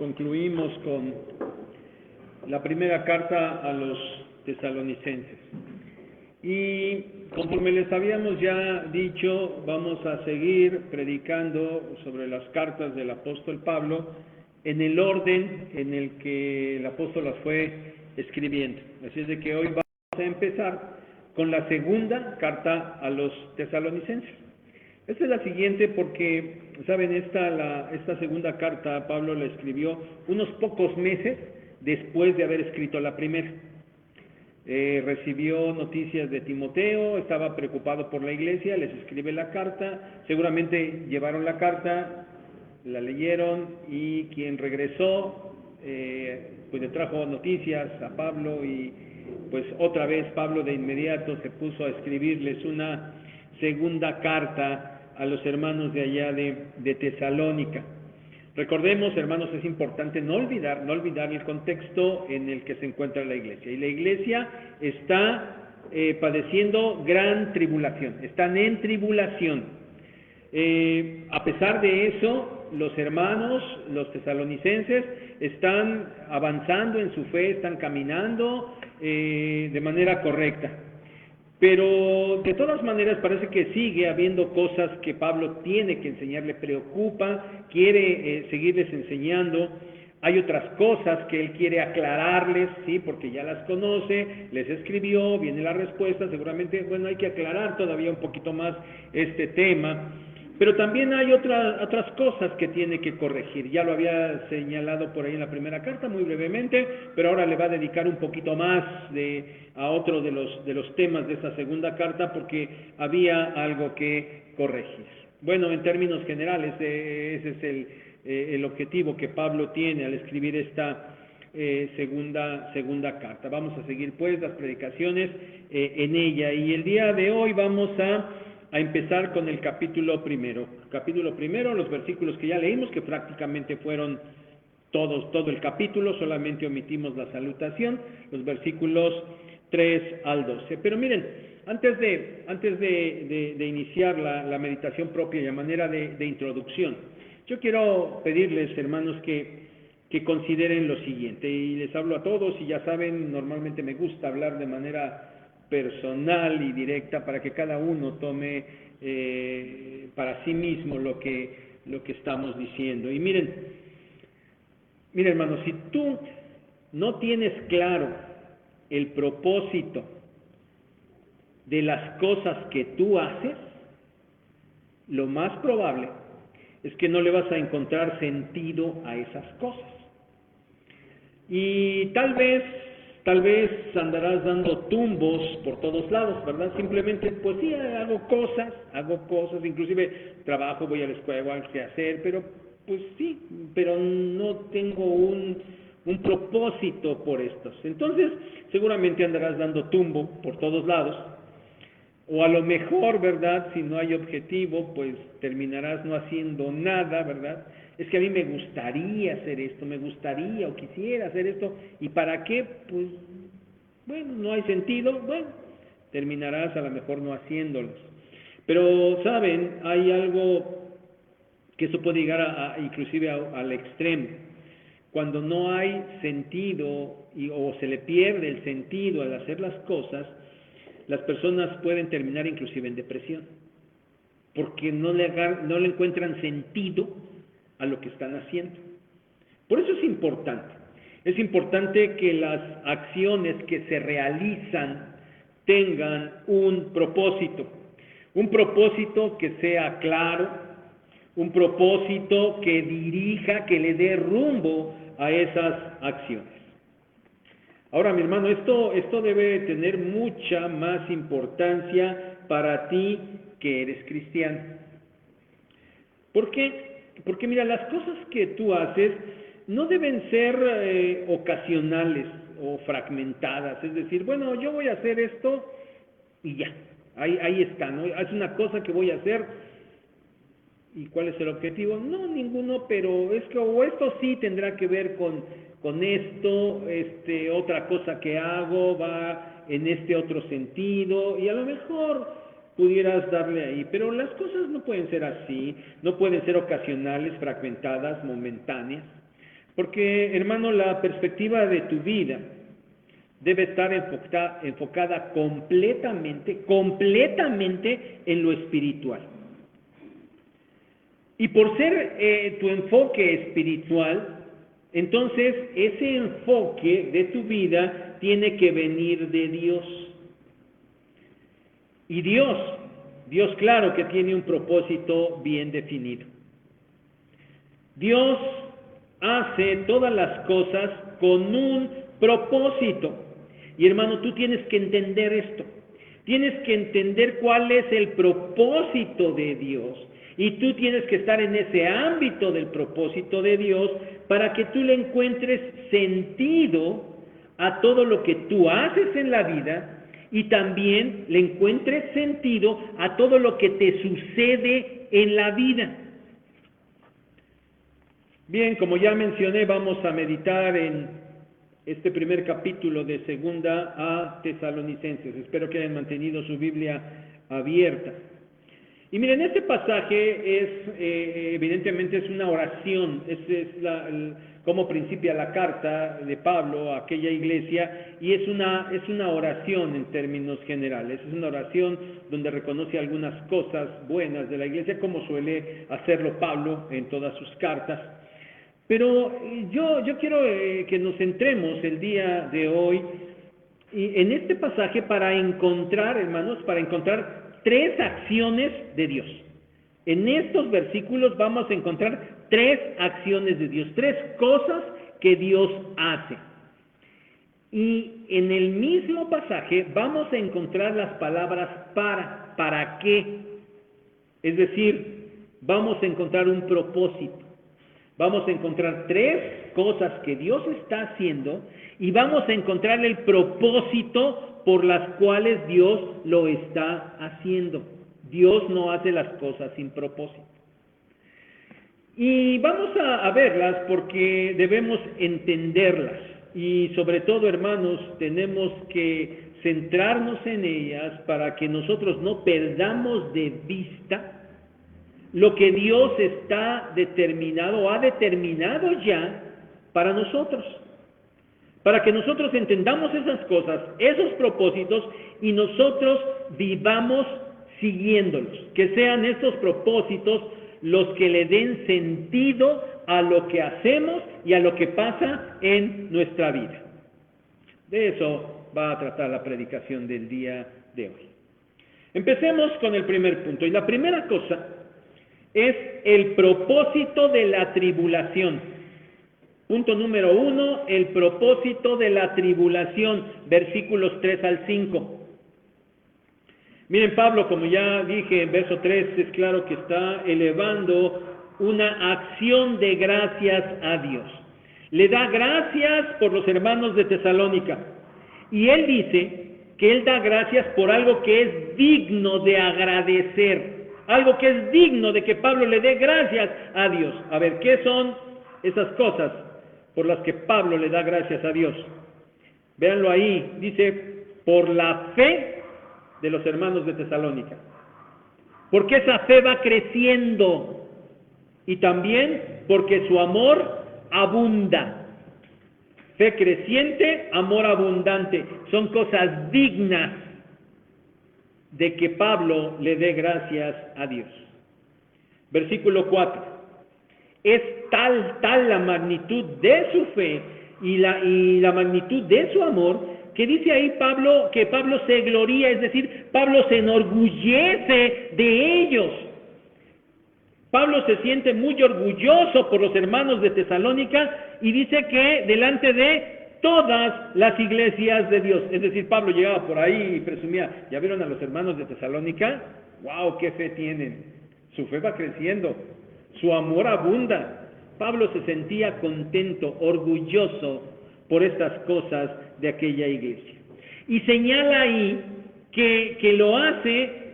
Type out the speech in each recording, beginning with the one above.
concluimos con la primera carta a los tesalonicenses. Y conforme les habíamos ya dicho, vamos a seguir predicando sobre las cartas del apóstol Pablo en el orden en el que el apóstol las fue escribiendo. Así es de que hoy vamos a empezar con la segunda carta a los tesalonicenses. Esta es la siguiente porque, saben, esta segunda carta Pablo la escribió unos pocos meses después de haber escrito la primera. Recibió noticias de Timoteo, estaba preocupado por la iglesia, les escribe la carta, seguramente llevaron la carta, la leyeron y quien regresó, pues le trajo noticias a Pablo y pues otra vez Pablo de inmediato se puso a escribirles una segunda carta a los hermanos de allá de Tesalónica. Recordemos, hermanos, es importante no olvidar el contexto en el que se encuentra la iglesia. Y la iglesia está padeciendo gran tribulación, están en tribulación. A pesar de eso, los hermanos, los tesalonicenses, están avanzando en su fe, están caminando de manera correcta. Pero de todas maneras parece que sigue habiendo cosas que Pablo tiene que enseñar, le preocupa, quiere seguirles enseñando. Hay otras cosas que él quiere aclararles, sí, porque ya las conoce, les escribió, viene la respuesta, seguramente, bueno, hay que aclarar todavía un poquito más este tema. Pero también hay otras cosas que tiene que corregir. Ya lo había señalado por ahí en la primera carta, muy brevemente, pero ahora le va a dedicar un poquito más a otro de los temas de esta segunda carta, porque había algo que corregir. Bueno, en términos generales, ese es el objetivo que Pablo tiene al escribir esta segunda carta. Vamos a seguir pues las predicaciones en ella, y el día de hoy vamos a empezar con el capítulo primero. Capítulo primero, los versículos que ya leímos, que prácticamente fueron todo el capítulo, solamente omitimos la salutación, los versículos 3 al 12. Pero miren, antes de iniciar la meditación propia y a manera de introducción, yo quiero pedirles, hermanos, que consideren lo siguiente, y les hablo a todos, y ya saben, normalmente me gusta hablar de manera personal y directa para que cada uno tome para sí mismo lo que estamos diciendo. Y miren, hermanos, si tú no tienes claro el propósito de las cosas que tú haces, lo más probable es que no le vas a encontrar sentido a esas cosas. Y tal vez andarás dando tumbos por todos lados, ¿verdad? Simplemente, pues sí, hago cosas, inclusive trabajo, voy a la escuela, hago algo que hacer, pero pues sí, pero no tengo un propósito por estos. Entonces, seguramente andarás dando tumbo por todos lados, o a lo mejor, ¿verdad? Si no hay objetivo, pues terminarás no haciendo nada, ¿verdad? Es que a mí me gustaría hacer esto, me gustaría o quisiera hacer esto, ¿y para qué? Pues, bueno, no hay sentido, bueno, terminarás a lo mejor no haciéndolos. Pero, ¿saben? Hay algo que eso puede llegar inclusive al extremo. Cuando no hay sentido o se le pierde el sentido al hacer las cosas, las personas pueden terminar inclusive en depresión, porque no le encuentran sentido a lo que están haciendo. Por eso es importante que las acciones que se realizan tengan un propósito que sea claro, un propósito que dirija, que le dé rumbo a esas acciones. Ahora, mi hermano, esto debe tener mucha más importancia para ti que eres cristiano. ¿Por qué? Porque mira, las cosas que tú haces no deben ser ocasionales o fragmentadas, es decir, bueno, yo voy a hacer esto y ya, ahí está, ¿no? Es una cosa que voy a hacer, ¿y cuál es el objetivo? No, ninguno, pero es que o esto sí tendrá que ver con esto, otra cosa que hago va en este otro sentido, y a lo mejor pudieras darle ahí, pero las cosas no pueden ser así, no pueden ser ocasionales, fragmentadas, momentáneas, Porque, hermano, la perspectiva de tu vida debe estar enfocada completamente en lo espiritual. Y por ser tu enfoque espiritual, entonces ese enfoque de tu vida tiene que venir de Dios. Y Dios claro que tiene un propósito bien definido. Dios hace todas las cosas con un propósito. Y hermano, tú tienes que entender esto. Tienes que entender cuál es el propósito de Dios. Y tú tienes que estar en ese ámbito del propósito de Dios para que tú le encuentres sentido a todo lo que tú haces en la vida y también le encuentres sentido a todo lo que te sucede en la vida. Bien, como ya mencioné, vamos a meditar en este primer capítulo de Segunda a Tesalonicenses. Espero que hayan mantenido su Biblia abierta. Y miren, este pasaje evidentemente es una oración, es cómo principia la carta de Pablo a aquella iglesia, y es una oración en términos generales, es una oración donde reconoce algunas cosas buenas de la iglesia, como suele hacerlo Pablo en todas sus cartas. Pero yo quiero que nos centremos el día de hoy en este pasaje para encontrar, hermanos, tres acciones de Dios. En estos versículos vamos a encontrar tres acciones de Dios, tres cosas que Dios hace. Y en el mismo pasaje vamos a encontrar las palabras para qué. Es decir, vamos a encontrar un propósito. Vamos a encontrar tres cosas que Dios está haciendo y vamos a encontrar el propósito por las cuales Dios lo está haciendo. Dios no hace las cosas sin propósito. Y vamos a verlas porque debemos entenderlas. Y sobre todo, hermanos, tenemos que centrarnos en ellas para que nosotros no perdamos de vista lo que Dios está determinado o ha determinado ya para nosotros. Para que nosotros entendamos esas cosas, esos propósitos, y nosotros vivamos siguiéndolos. Que sean estos propósitos los que le den sentido a lo que hacemos y a lo que pasa en nuestra vida. De eso va a tratar la predicación del día de hoy. Empecemos con el primer punto. Y la primera cosa es el propósito de la tribulación. Punto número 1, el propósito de la tribulación, versículos 3 al 5. Miren, Pablo, como ya dije en verso 3, es claro que está elevando una acción de gracias a Dios. Le da gracias por los hermanos de Tesalónica. Y él dice que él da gracias por algo que es digno de agradecer. Algo que es digno de que Pablo le dé gracias a Dios. A ver, ¿qué son esas cosas por las que Pablo le da gracias a Dios? Véanlo ahí, dice, por la fe de los hermanos de Tesalónica. Porque esa fe va creciendo y también porque su amor abunda. Fe creciente, amor abundante, son cosas dignas de que Pablo le dé gracias a Dios. Versículo 4. Es tal la magnitud de su fe y la magnitud de su amor, que dice ahí Pablo que Pablo se gloría, es decir, Pablo se enorgullece de ellos. Pablo se siente muy orgulloso por los hermanos de Tesalónica y dice que delante de todas las iglesias de Dios. Es decir, Pablo llegaba por ahí y presumía, ¿ya vieron a los hermanos de Tesalónica? ¡Wow! ¡Qué fe tienen! Su fe va creciendo, su amor abunda. Pablo se sentía contento, orgulloso por estas cosas de aquella iglesia. Y señala ahí que lo hacen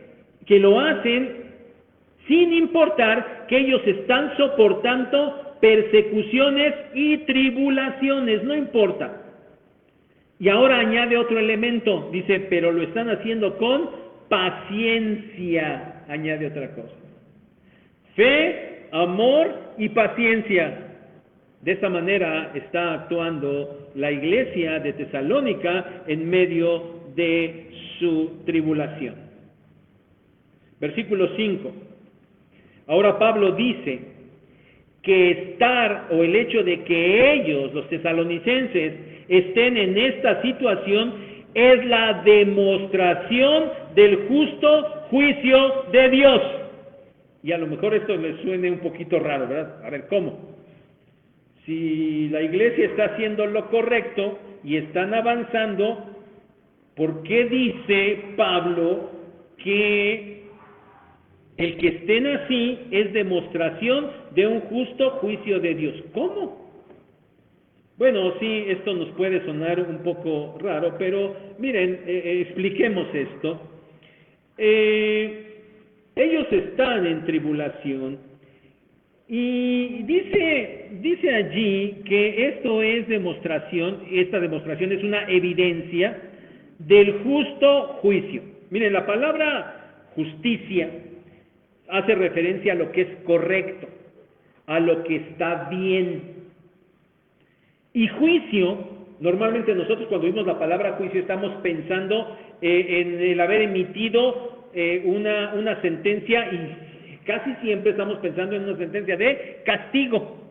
sin importar que ellos están soportando persecuciones y tribulaciones, no importa. Y ahora añade otro elemento, dice, pero lo están haciendo con paciencia, añade otra cosa. Fe, amor y paciencia. De esta manera está actuando la iglesia de Tesalónica en medio de su tribulación. Versículo 5. Ahora Pablo dice que el hecho de que ellos, los tesalonicenses, estén en esta situación es la demostración del justo juicio de Dios. Y a lo mejor esto les suene un poquito raro, ¿verdad? A ver, ¿cómo? Si la iglesia está haciendo lo correcto y están avanzando, ¿por qué dice Pablo que el que estén así es demostración de un justo juicio de Dios? ¿Cómo? Bueno, sí, esto nos puede sonar un poco raro, pero miren, expliquemos esto. Ellos están en tribulación y dice allí que esto es demostración, esta demostración es una evidencia del justo juicio. Miren, la palabra justicia hace referencia a lo que es correcto, a lo que está bien. Y juicio, normalmente nosotros cuando oímos la palabra juicio estamos pensando en el haber emitido una sentencia, y casi siempre estamos pensando en una sentencia de castigo.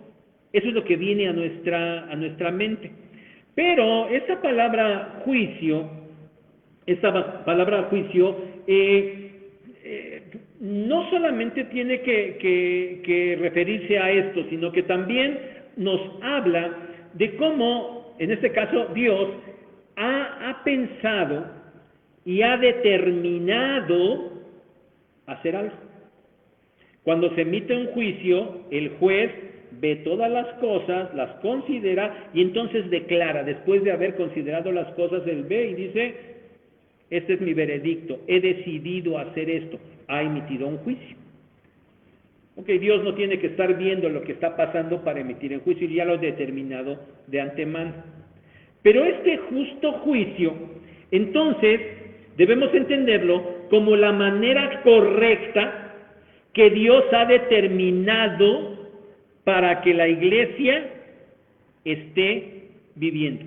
Eso es lo que viene a nuestra mente. Pero esta palabra juicio no solamente tiene que referirse a esto, sino que también nos habla de cómo, en este caso, Dios ha pensado y ha determinado hacer algo. Cuando se emite un juicio, el juez ve todas las cosas, las considera y entonces declara. Después de haber considerado las cosas, él ve y dice: este es mi veredicto, he decidido hacer esto, ha emitido un juicio. Ok, Dios no tiene que estar viendo lo que está pasando para emitir un juicio, ya lo ha determinado de antemano. Pero este justo juicio, entonces, debemos entenderlo como la manera correcta que Dios ha determinado para que la iglesia esté viviendo.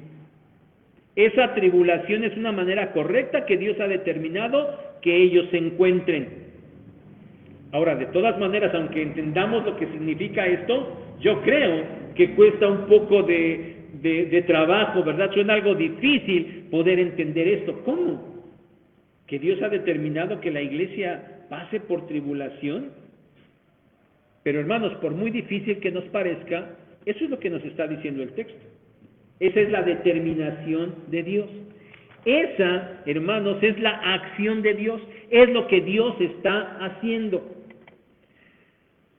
Esa tribulación es una manera correcta que Dios ha determinado que ellos se encuentren. Ahora, de todas maneras, aunque entendamos lo que significa esto, yo creo que cuesta un poco de trabajo, ¿verdad? Suena algo difícil poder entender esto. ¿Cómo? ¿Que Dios ha determinado que la iglesia pase por tribulación? Pero hermanos, por muy difícil que nos parezca, eso es lo que nos está diciendo el texto. Esa es la determinación de Dios. Esa, hermanos, es la acción de Dios, es lo que Dios está haciendo.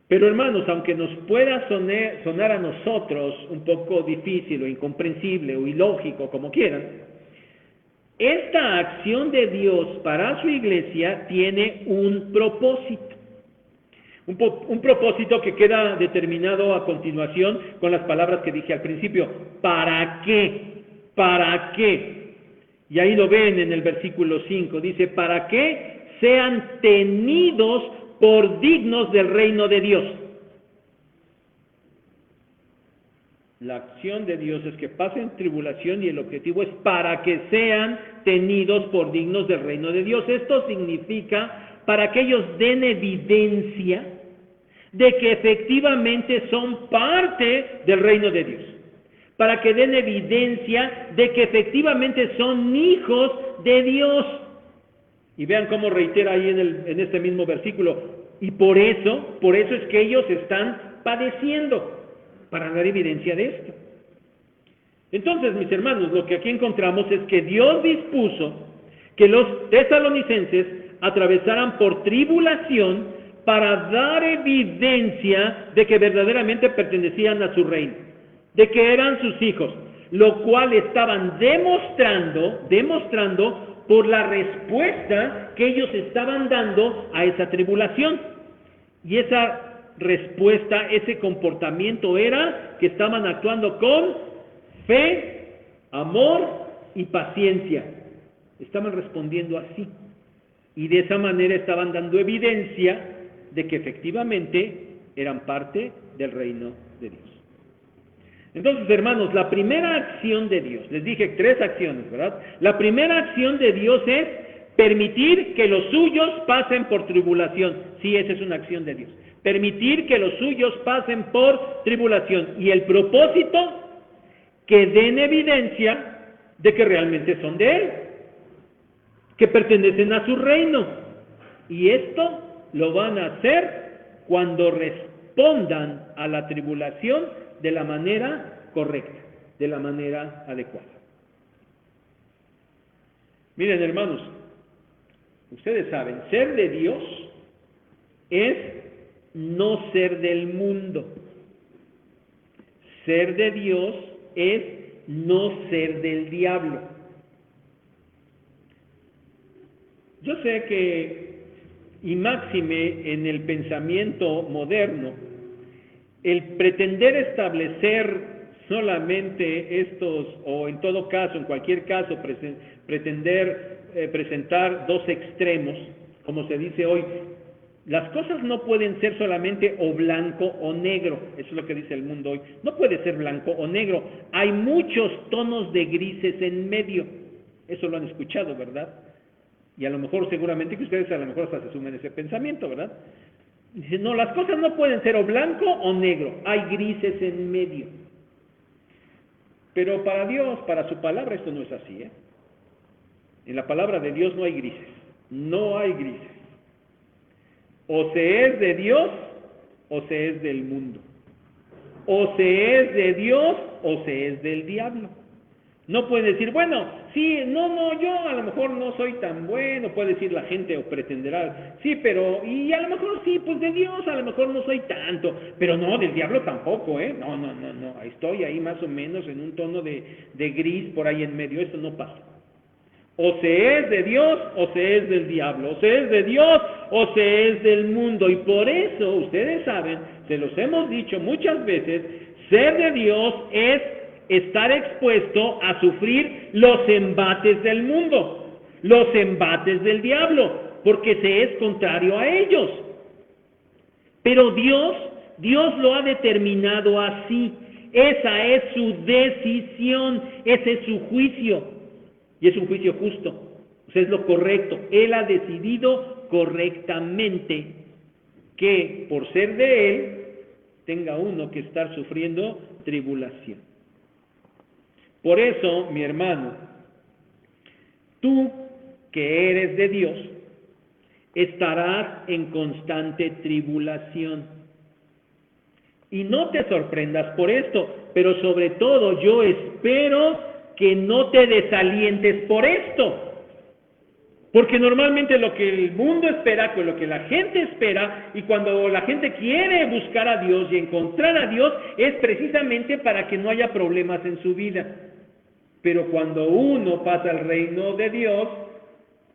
Pero hermanos, aunque nos pueda sonar a nosotros un poco difícil o incomprensible o ilógico, como quieran, esta acción de Dios para su iglesia tiene un propósito. Un propósito que queda determinado a continuación con las palabras que dije al principio. ¿Para qué? ¿Para qué? Y ahí lo ven en el versículo 5. Dice: para que sean tenidos por dignos del reino de Dios. La acción de Dios es que pasen tribulación y el objetivo es para que sean tenidos por dignos del reino de Dios. Esto significa para que ellos den evidencia de que efectivamente son parte del reino de Dios. Para que den evidencia de que efectivamente son hijos de Dios. Y vean cómo reitera ahí en este mismo versículo. Y por eso es que ellos están padeciendo, para dar evidencia de esto. Entonces, mis hermanos, lo que aquí encontramos es que Dios dispuso que los tesalonicenses atravesaran por tribulación para dar evidencia de que verdaderamente pertenecían a su reino, de que eran sus hijos, lo cual estaban demostrando por la respuesta que ellos estaban dando a esa tribulación. Y esa respuesta, ese comportamiento era que estaban actuando con fe, amor y paciencia. Estaban respondiendo así. Y de esa manera estaban dando evidencia de que efectivamente eran parte del reino de Dios. Entonces, hermanos, la primera acción de Dios, les dije 3 acciones, ¿verdad? La primera acción de Dios es permitir que los suyos pasen por tribulación. Sí, esa es una acción de Dios. Permitir que los suyos pasen por tribulación. Y el propósito, que den evidencia de que realmente son de Él, que pertenecen a su reino. Y esto lo van a hacer cuando respondan a la tribulación de la manera correcta, de la manera adecuada. Miren, hermanos, ustedes saben, ser de Dios es no ser del mundo. Ser de Dios es no ser del diablo. Yo sé que, y máxime en el pensamiento moderno, el pretender establecer solamente estos, o en todo caso, en cualquier caso, pretender presentar 2 extremos, como se dice hoy, las cosas no pueden ser solamente o blanco o negro, eso es lo que dice el mundo hoy, no puede ser blanco o negro, hay muchos tonos de grises en medio, eso lo han escuchado, ¿verdad? Y a lo mejor, seguramente que ustedes a lo mejor hasta se sumen ese pensamiento, ¿verdad? Dice, no, las cosas no pueden ser o blanco o negro, hay grises en medio. Pero para Dios, para su palabra, esto no es así, ¿eh? En la palabra de Dios no hay grises, no hay grises. O se es de Dios o se es del mundo. O se es de Dios o se es del diablo. No puede decir, bueno, sí, no, yo a lo mejor no soy tan bueno, puede decir la gente o pretenderá, sí, pero, y a lo mejor sí, pues de Dios a lo mejor no soy tanto, pero no, del diablo tampoco, no, estoy ahí más o menos en un tono de gris por ahí en medio, esto no pasa. O se es de Dios o se es del diablo, o se es de Dios o se es del mundo, y por eso, ustedes saben, se los hemos dicho muchas veces, ser de Dios es estar expuesto a sufrir los embates del mundo, los embates del diablo, porque se es contrario a ellos. Pero Dios lo ha determinado así, esa es su decisión, ese es su juicio, y es un juicio justo, o sea, es lo correcto. Él ha decidido correctamente que por ser de Él, tenga uno que estar sufriendo tribulación. Por eso, mi hermano, tú que eres de Dios, estarás en constante tribulación. Y no te sorprendas por esto, pero sobre todo yo espero que no te desalientes por esto. Porque normalmente lo que el mundo espera, lo que la gente espera, y cuando la gente quiere buscar a Dios y encontrar a Dios, es precisamente para que no haya problemas en su vida. Pero cuando uno pasa al reino de Dios,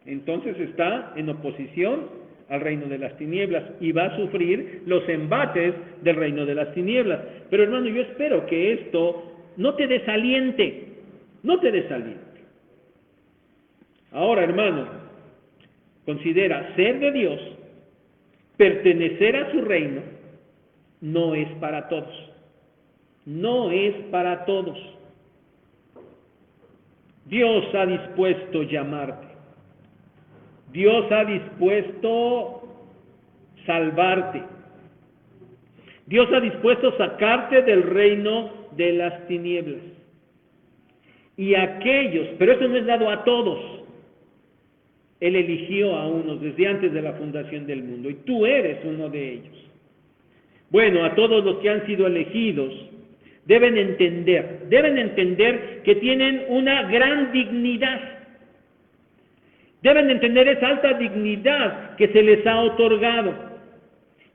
entonces está en oposición al reino de las tinieblas y va a sufrir los embates del reino de las tinieblas. Pero hermano, yo espero que esto no te desaliente, no te desaliente. Ahora, hermano, considera ser de Dios, pertenecer a su reino, no es para todos. No es para todos. Dios ha dispuesto llamarte. Dios ha dispuesto salvarte. Dios ha dispuesto sacarte del reino de las tinieblas. Y aquellos, pero eso no es dado a todos. Él eligió a unos desde antes de la fundación del mundo, y tú eres uno de ellos. Bueno, a todos los que han sido elegidos, deben entender que tienen una gran dignidad. Deben entender esa alta dignidad que se les ha otorgado.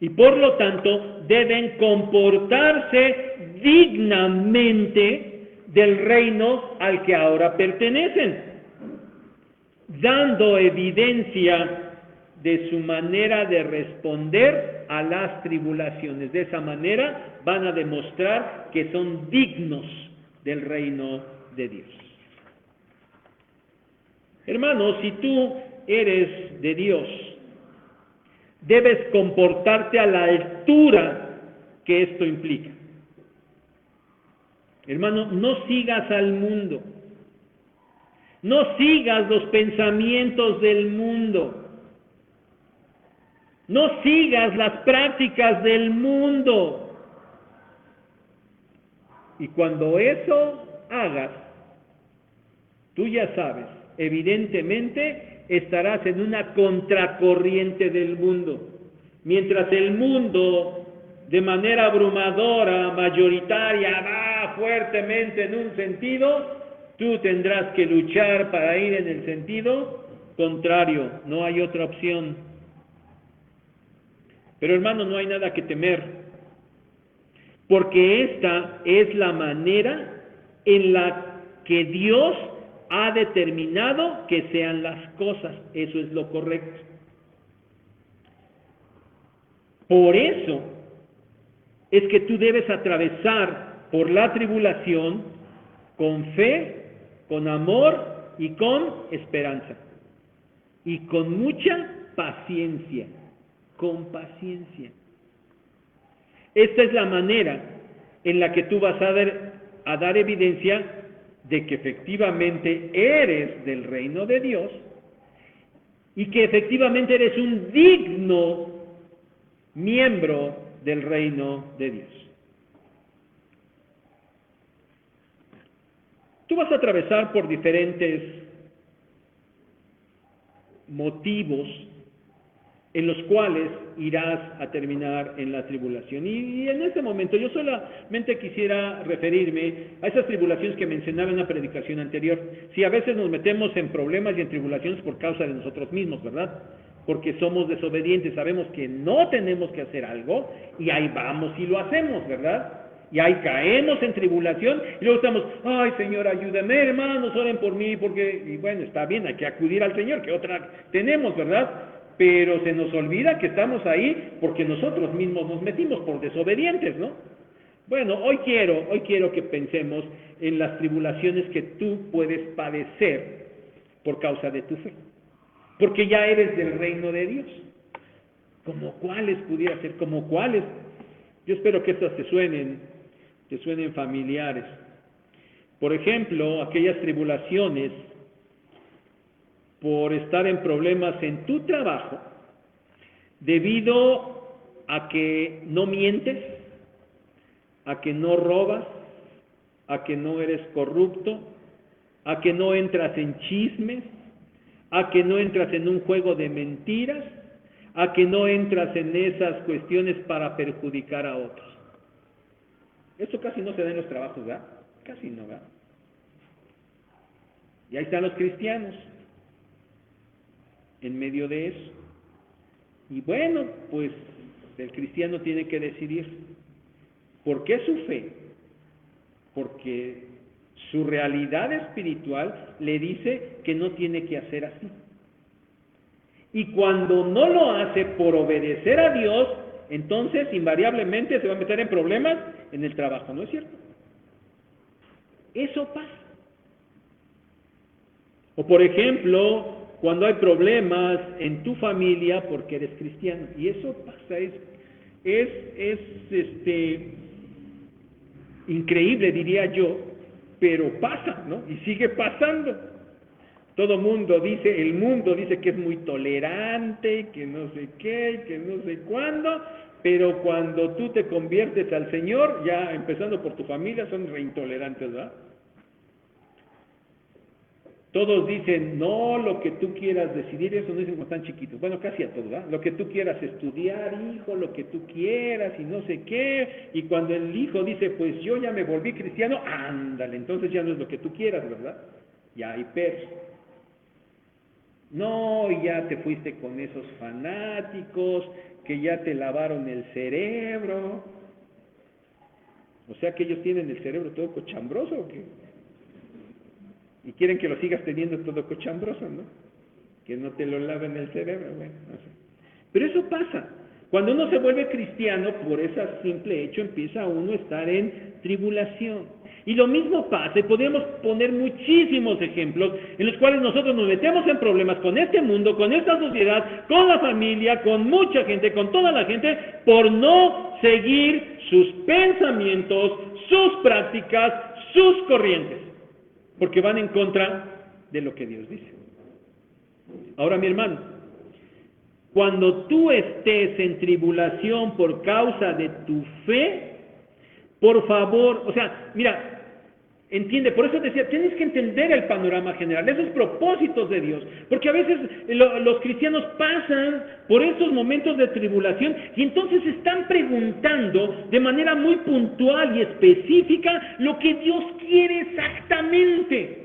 Y por lo tanto, deben comportarse dignamente del reino al que ahora pertenecen, dando evidencia de su manera de responder a las tribulaciones. De esa manera van a demostrar que son dignos del reino de Dios. Hermanos, si tú eres de Dios, debes comportarte a la altura que esto implica. Hermano, no sigas al mundo. No sigas los pensamientos del mundo. No sigas las prácticas del mundo. Y cuando eso hagas, tú ya sabes, evidentemente estarás en una contracorriente del mundo. Mientras el mundo, de manera abrumadora, mayoritaria, va fuertemente en un sentido, tú tendrás que luchar para ir en el sentido contrario. No hay otra opción. Pero hermano, no hay nada que temer, porque esta es la manera en la que Dios ha determinado que sean las cosas. Eso es lo correcto. Por eso es que tú debes atravesar por la tribulación con fe, con amor y con esperanza. Y con mucha paciencia. Con paciencia. Esta es la manera en la que tú vas a dar evidencia de que efectivamente eres del reino de Dios y que efectivamente eres un digno miembro del reino de Dios. Tú vas a atravesar por diferentes motivos en los cuales irás a terminar en la tribulación. Y en este momento yo solamente quisiera referirme a esas tribulaciones que mencionaba en la predicación anterior. Si a veces nos metemos en problemas y en tribulaciones por causa de nosotros mismos, ¿verdad? Porque somos desobedientes, sabemos que no tenemos que hacer algo y ahí vamos y lo hacemos, ¿verdad? Y ahí caemos en tribulación y luego estamos, ay Señor, ayúdame, hermanos, oren por mí, porque, y bueno, está bien, hay que acudir al Señor, que otra tenemos, ¿verdad? Pero se nos olvida que estamos ahí porque nosotros mismos nos metimos por desobedientes, ¿no? Bueno, hoy quiero que pensemos en las tribulaciones que tú puedes padecer por causa de tu fe. Porque ya eres del reino de Dios. ¿Como cuáles pudiera ser? ¿Como cuáles? Yo espero que estas te suenen familiares. Por ejemplo, aquellas tribulaciones por estar en problemas en tu trabajo, debido a que no mientes, a que no robas, a que no eres corrupto, a que no entras en chismes, a que no entras en un juego de mentiras, a que no entras en esas cuestiones para perjudicar a otros. Esto casi no se da en los trabajos, ¿verdad? Casi no, ¿verdad? Y ahí están los cristianos, en medio de eso. Y bueno, pues el cristiano tiene que decidir. ¿Por qué su fe? Porque su realidad espiritual le dice que no tiene que hacer así. Y cuando no lo hace por obedecer a Dios, entonces invariablemente se va a meter en problemas en el trabajo, ¿no es cierto? Eso pasa. O por ejemplo, cuando hay problemas en tu familia porque eres cristiano, y eso pasa, es increíble, diría yo, pero pasa, ¿no? Y sigue pasando. El mundo dice que es muy tolerante, que no sé qué, que no sé cuándo, pero cuando tú te conviertes al Señor, ya empezando por tu familia, son reintolerantes, ¿verdad? Todos dicen, no, lo que tú quieras decidir, eso no dicen cuando están chiquitos, bueno, casi a todos, ¿verdad? Lo que tú quieras estudiar, hijo, lo que tú quieras y no sé qué, y cuando el hijo dice, pues yo ya me volví cristiano, ándale, entonces ya no es lo que tú quieras, ¿verdad? Ya hay perros. No, y ya te fuiste con esos fanáticos, que ya te lavaron el cerebro. O sea que ellos tienen el cerebro todo cochambroso, ¿o qué? Y quieren que lo sigas teniendo todo cochambroso, ¿no? Que no te lo laven el cerebro, bueno, no sé. Pero eso pasa. Cuando uno se vuelve cristiano, por ese simple hecho, empieza uno a estar en tribulación. Y lo mismo pasa, y podemos poner muchísimos ejemplos en los cuales nosotros nos metemos en problemas con este mundo, con esta sociedad, con la familia, con mucha gente, con toda la gente, por no seguir sus pensamientos, sus prácticas, sus corrientes, porque van en contra de lo que Dios dice. Ahora, mi hermano, cuando tú estés en tribulación por causa de tu fe, por favor, o sea, mira, entiende, por eso decía, tienes que entender el panorama general, esos propósitos de Dios, porque a veces los cristianos pasan por esos momentos de tribulación y entonces están preguntando de manera muy puntual y específica lo que Dios quiere exactamente.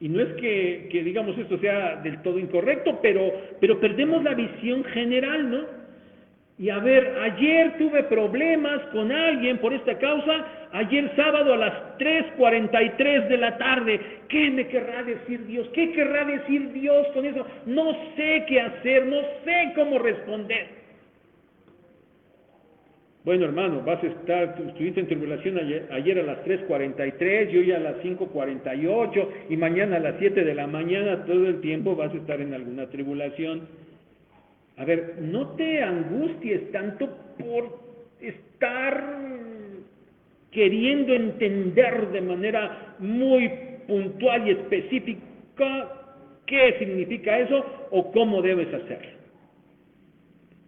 Y no es que digamos esto sea del todo incorrecto, pero perdemos la visión general, ¿no? Y a ver, ayer tuve problemas con alguien por esta causa, ayer sábado a las 3:43 de la tarde. ¿Qué me querrá decir Dios? ¿Qué querrá decir Dios con eso? No sé qué hacer, no sé cómo responder. Bueno, hermano, estuviste en tribulación ayer a las 3:43, y hoy a las 5:48, y mañana a las 7 de la mañana, todo el tiempo vas a estar en alguna tribulación. A ver, no te angusties tanto por estar queriendo entender de manera muy puntual y específica qué significa eso o cómo debes hacerlo.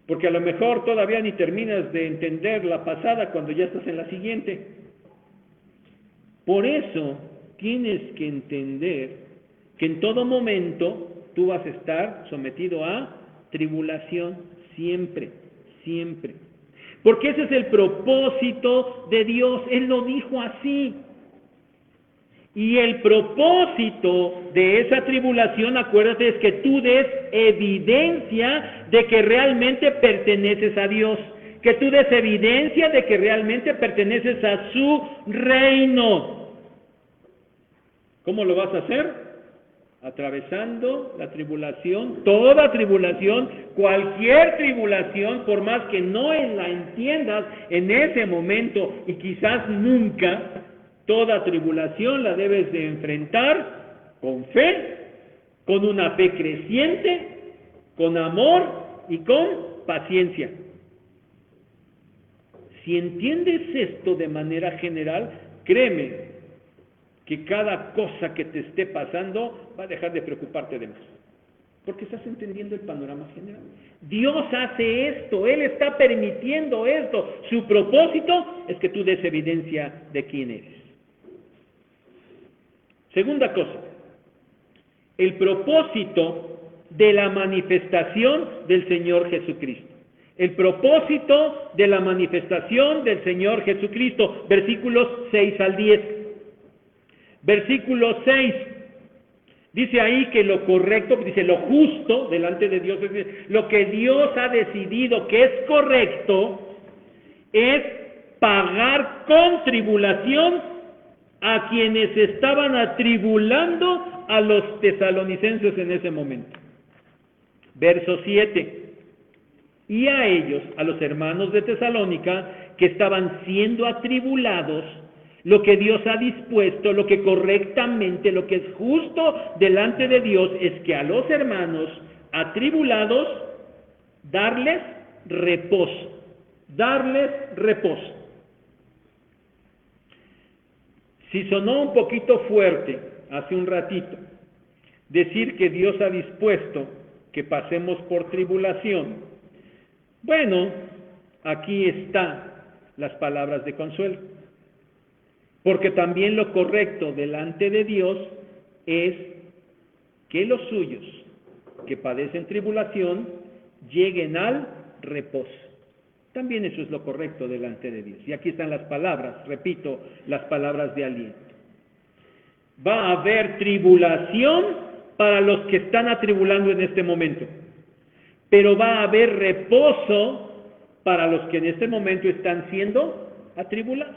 Porque a lo mejor todavía ni terminas de entender la pasada cuando ya estás en la siguiente. Por eso tienes que entender que en todo momento tú vas a estar sometido a tribulación, siempre, siempre. Porque ese es el propósito de Dios, Él lo dijo así. Y el propósito de esa tribulación, acuérdate, es que tú des evidencia de que realmente perteneces a Dios, que tú des evidencia de que realmente perteneces a su reino. ¿Cómo lo vas a hacer? Atravesando la tribulación, toda tribulación, cualquier tribulación, por más que no la entiendas en ese momento y quizás nunca, toda tribulación la debes de enfrentar con fe, con una fe creciente, con amor y con paciencia. Si entiendes esto de manera general, créeme que cada cosa que te esté pasando va a dejar de preocuparte de más, porque estás entendiendo el panorama general. Dios hace esto, Él está permitiendo esto. Su propósito es que tú des evidencia de quién eres. Segunda cosa, el propósito de la manifestación del Señor Jesucristo. El propósito de la manifestación del Señor Jesucristo, versículos 6 al 10. Versículo 6, dice ahí que lo correcto, dice lo justo delante de Dios, es decir, lo que Dios ha decidido que es correcto, es pagar con tribulación a quienes estaban atribulando a los tesalonicenses en ese momento. Verso 7, y a ellos, a los hermanos de Tesalónica, que estaban siendo atribulados, lo que Dios ha dispuesto, lo que correctamente, lo que es justo delante de Dios, es que a los hermanos atribulados, darles reposo, darles reposo. Si sonó un poquito fuerte hace un ratito decir que Dios ha dispuesto que pasemos por tribulación, bueno, aquí están las palabras de consuelo. Porque también lo correcto delante de Dios es que los suyos que padecen tribulación lleguen al reposo. También eso es lo correcto delante de Dios. Y aquí están las palabras, repito, las palabras de aliento. Va a haber tribulación para los que están atribulando en este momento, pero va a haber reposo para los que en este momento están siendo atribulados.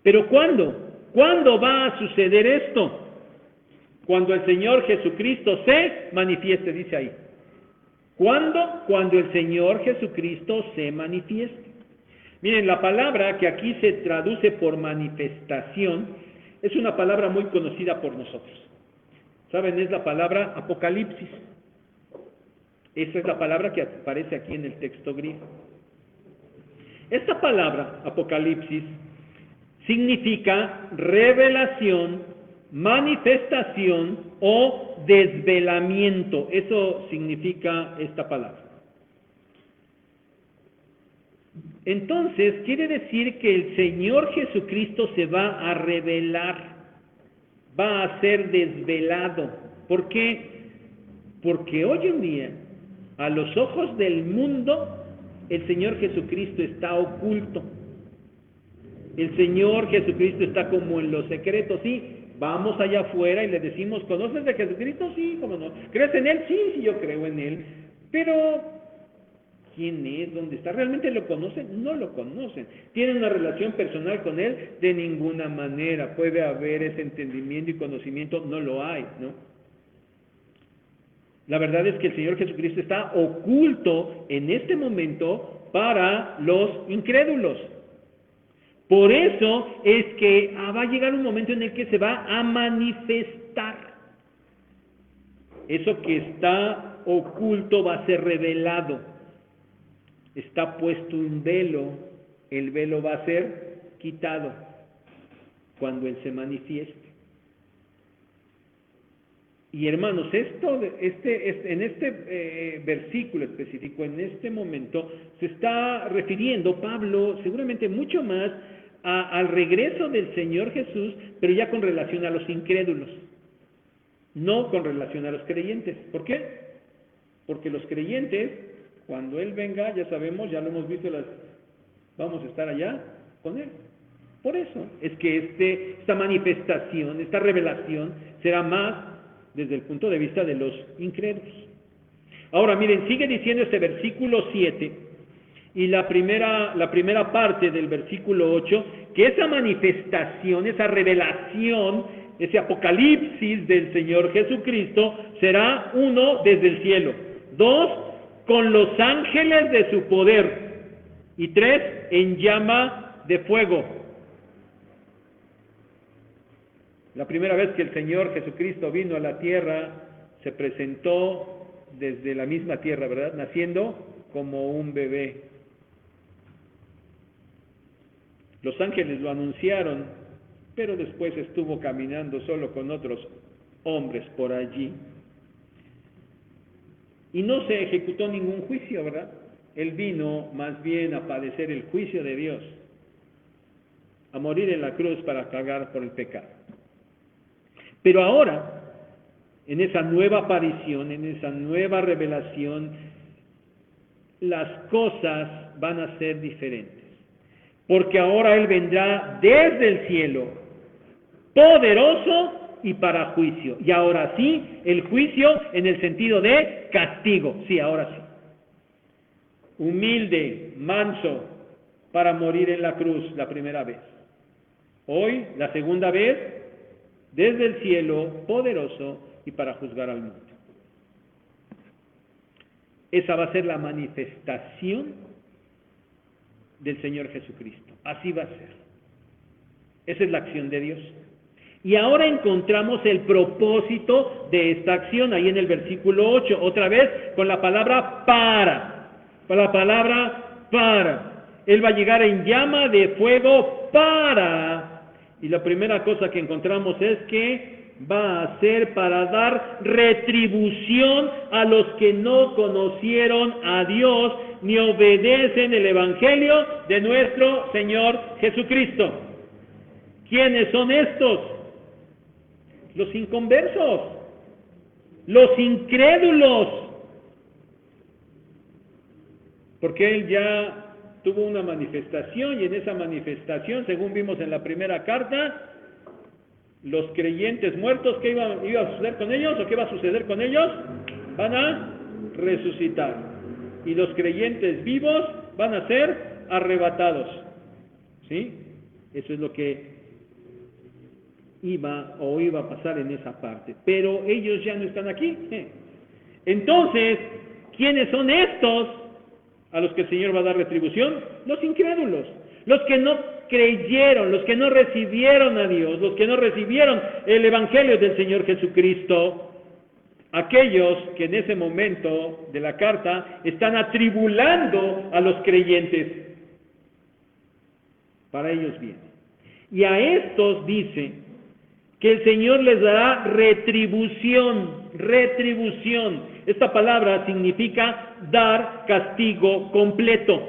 ¿Pero cuándo? ¿Cuándo va a suceder esto? Cuando el Señor Jesucristo se manifieste, dice ahí. ¿Cuándo? Cuando el Señor Jesucristo se manifieste. Miren, la palabra que aquí se traduce por manifestación es una palabra muy conocida por nosotros. ¿Saben? Es la palabra Apocalipsis. Esa es la palabra que aparece aquí en el texto griego. Esta palabra, Apocalipsis, significa revelación, manifestación o desvelamiento. Eso significa esta palabra. Entonces, quiere decir que el Señor Jesucristo se va a revelar, va a ser desvelado. ¿Por qué? Porque hoy en día, a los ojos del mundo, el Señor Jesucristo está oculto. El Señor Jesucristo está como en los secretos, sí. Vamos allá afuera y le decimos, ¿conoces de Jesucristo? Sí, ¿cómo no? ¿Crees en Él? Sí, sí, yo creo en Él. Pero, ¿quién es? ¿Dónde está? ¿Realmente lo conocen? No lo conocen. ¿Tienen una relación personal con Él? De ninguna manera. ¿Puede haber ese entendimiento y conocimiento? No lo hay, ¿no? La verdad es que el Señor Jesucristo está oculto en este momento para los incrédulos. Por eso es que va a llegar un momento en el que se va a manifestar. Eso que está oculto va a ser revelado. Está puesto un velo, el velo va a ser quitado cuando Él se manifieste. Y hermanos, en este versículo específico, en este momento, se está refiriendo Pablo seguramente mucho más al regreso del Señor Jesús, pero ya con relación a los incrédulos, no con relación a los creyentes. ¿Por qué? Porque los creyentes, cuando Él venga, ya sabemos, ya lo hemos visto, vamos a estar allá con Él. Por eso es que esta manifestación, esta revelación, será más desde el punto de vista de los incrédulos. Ahora, miren, sigue diciendo este versículo 7, y la primera parte del versículo 8, que esa manifestación, esa revelación, ese apocalipsis del Señor Jesucristo, será 1, desde el cielo, 2, con los ángeles de su poder, y 3, en llama de fuego. La primera vez que el Señor Jesucristo vino a la tierra, se presentó desde la misma tierra, ¿verdad? Naciendo como un bebé. Los ángeles lo anunciaron, pero después estuvo caminando solo con otros hombres por allí. Y no se ejecutó ningún juicio, ¿verdad? Él vino más bien a padecer el juicio de Dios, a morir en la cruz para pagar por el pecado. Pero ahora, en esa nueva aparición, en esa nueva revelación, las cosas van a ser diferentes. Porque ahora Él vendrá desde el cielo, poderoso y para juicio. Y ahora sí, el juicio en el sentido de castigo. Sí, ahora sí. Humilde, manso, para morir en la cruz la primera vez. Hoy, la segunda vez, desde el cielo, poderoso y para juzgar al mundo. Esa va a ser la manifestación del Señor Jesucristo. Así va a ser. Esa es la acción de Dios. Y ahora encontramos el propósito de esta acción, ahí en el versículo 8, otra vez con la palabra para. Con la palabra para. Él va a llegar en llama de fuego para. Y la primera cosa que encontramos es que va a ser para dar retribución a los que no conocieron a Dios ni obedecen el Evangelio de nuestro Señor Jesucristo. ¿Quiénes son estos? Los inconversos, los incrédulos. Porque Él ya tuvo una manifestación, y en esa manifestación, según vimos en la primera carta, los creyentes muertos, ¿qué iba a suceder con ellos? ¿O qué va a suceder con ellos? Van a resucitar. Y los creyentes vivos van a ser arrebatados. ¿Sí? Eso es lo que iba a pasar en esa parte. Pero ellos ya no están aquí. Entonces, ¿quiénes son estos a los que el Señor va a dar retribución? Los incrédulos, los que no creyeron, los que no recibieron a Dios, los que no recibieron el Evangelio del Señor Jesucristo, aquellos que en ese momento de la carta están atribulando a los creyentes. Para ellos viene. Y a estos dice que el Señor les dará retribución. Esta palabra significa dar castigo completo.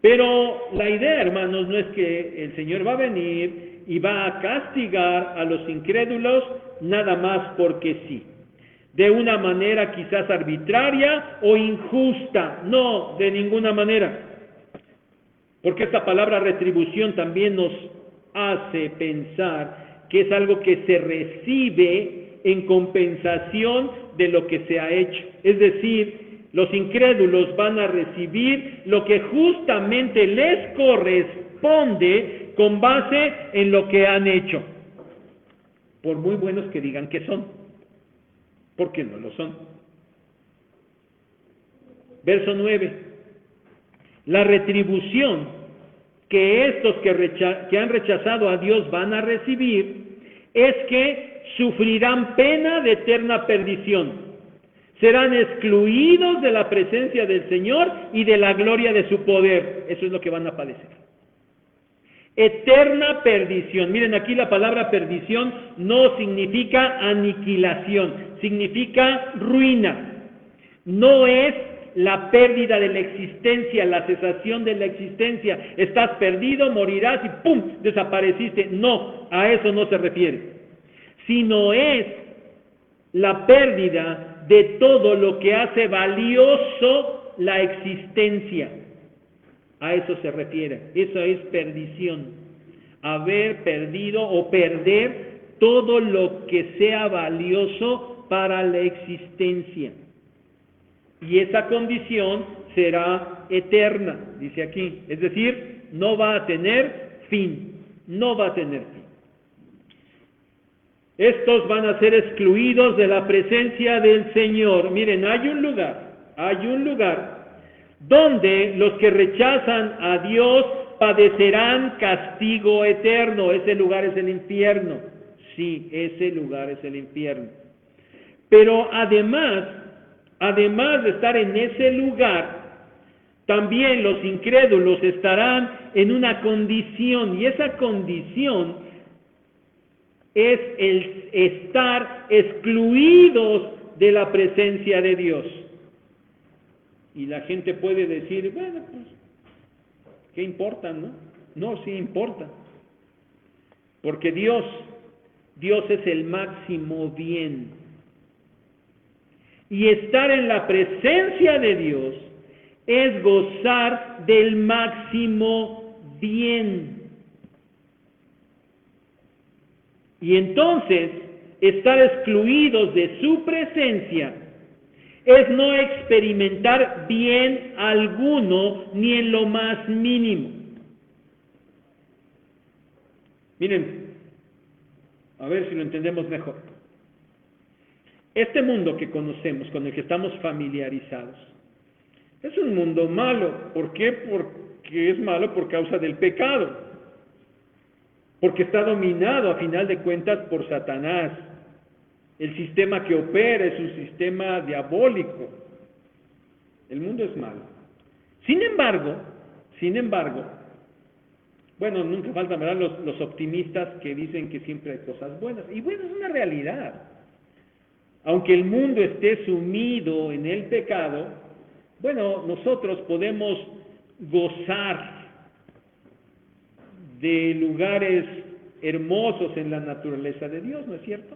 Pero la idea, hermanos, no es que el Señor va a venir y va a castigar a los incrédulos nada más porque sí, de una manera quizás arbitraria o injusta. No, de ninguna manera. Porque esta palabra retribución también nos hace pensar que es algo que se recibe en compensación de lo que se ha hecho. Es decir, los incrédulos van a recibir lo que justamente les corresponde con base en lo que han hecho. Por muy buenos que digan que son, porque no lo son. Verso 9. La retribución que estos que han rechazado a Dios van a recibir es que sufrirán pena de eterna perdición. Serán excluidos de la presencia del Señor y de la gloria de su poder. Eso es lo que van a padecer. Eterna perdición. Miren, aquí la palabra perdición no significa aniquilación, significa ruina. No es la pérdida de la existencia, la cesación de la existencia. Estás perdido, morirás y ¡pum!, desapareciste. No, a eso no se refiere. Sino es la pérdida de todo lo que hace valioso la existencia. A eso se refiere. Eso es perdición. Haber perdido o perder todo lo que sea valioso para la existencia. Y esa condición será eterna, dice aquí. Es decir, no va a tener fin. No va a tener fin. Estos van a ser excluidos de la presencia del Señor. Miren, hay un lugar donde los que rechazan a Dios padecerán castigo eterno. Ese lugar es el infierno. Sí, ese lugar es el infierno. Pero además de estar en ese lugar, también los incrédulos estarán en una condición, y esa condición es el estar excluidos de la presencia de Dios. Y la gente puede decir, bueno, pues, ¿qué importa, no? No, sí importa. Porque Dios es el máximo bien. Y estar en la presencia de Dios es gozar del máximo bien. Y entonces, estar excluidos de su presencia es no experimentar bien alguno ni en lo más mínimo. Miren, a ver si lo entendemos mejor. Este mundo que conocemos, con el que estamos familiarizados, es un mundo malo. ¿Por qué? Porque es malo por causa del pecado. Porque está dominado, a final de cuentas, por Satanás. El sistema que opera es un sistema diabólico. El mundo es malo. Sin embargo, bueno, nunca faltan, ¿verdad?, los optimistas que dicen que siempre hay cosas buenas. Y bueno, es una realidad. Aunque el mundo esté sumido en el pecado, bueno, nosotros podemos gozar de lugares hermosos en la naturaleza de Dios, ¿no es cierto?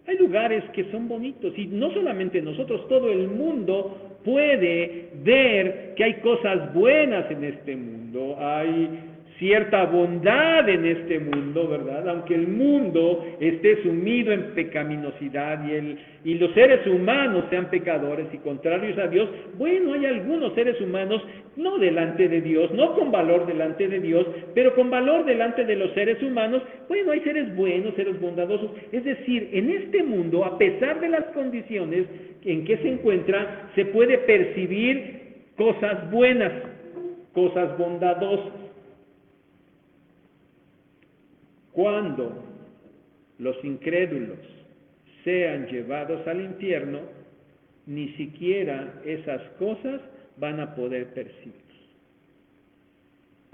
Hay lugares que son bonitos, y no solamente nosotros, todo el mundo puede ver que hay cosas buenas en este mundo, hay cierta bondad en este mundo, ¿verdad? Aunque el mundo esté sumido en pecaminosidad y los seres humanos sean pecadores y contrarios a Dios, bueno, hay algunos seres humanos no delante de Dios, no con valor delante de Dios, pero con valor delante de los seres humanos. Bueno, hay seres buenos, seres bondadosos. Es decir, en este mundo, a pesar de las condiciones en que se encuentra, se puede percibir cosas buenas, cosas bondadosas. Cuando los incrédulos sean llevados al infierno, ni siquiera esas cosas van a poder percibir.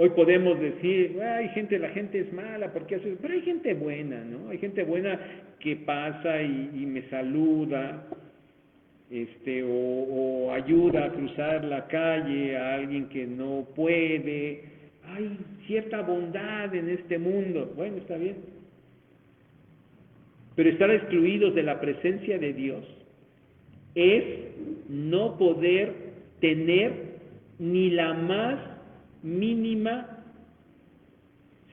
Hoy podemos decir, la gente es mala, ¿por qué hace? Pero hay gente buena, ¿no? Hay gente buena que pasa y me saluda, o ayuda a cruzar la calle a alguien que no puede. Hay cierta bondad en este mundo. Bueno, está bien. Pero estar excluidos de la presencia de Dios es no poder tener ni la más mínima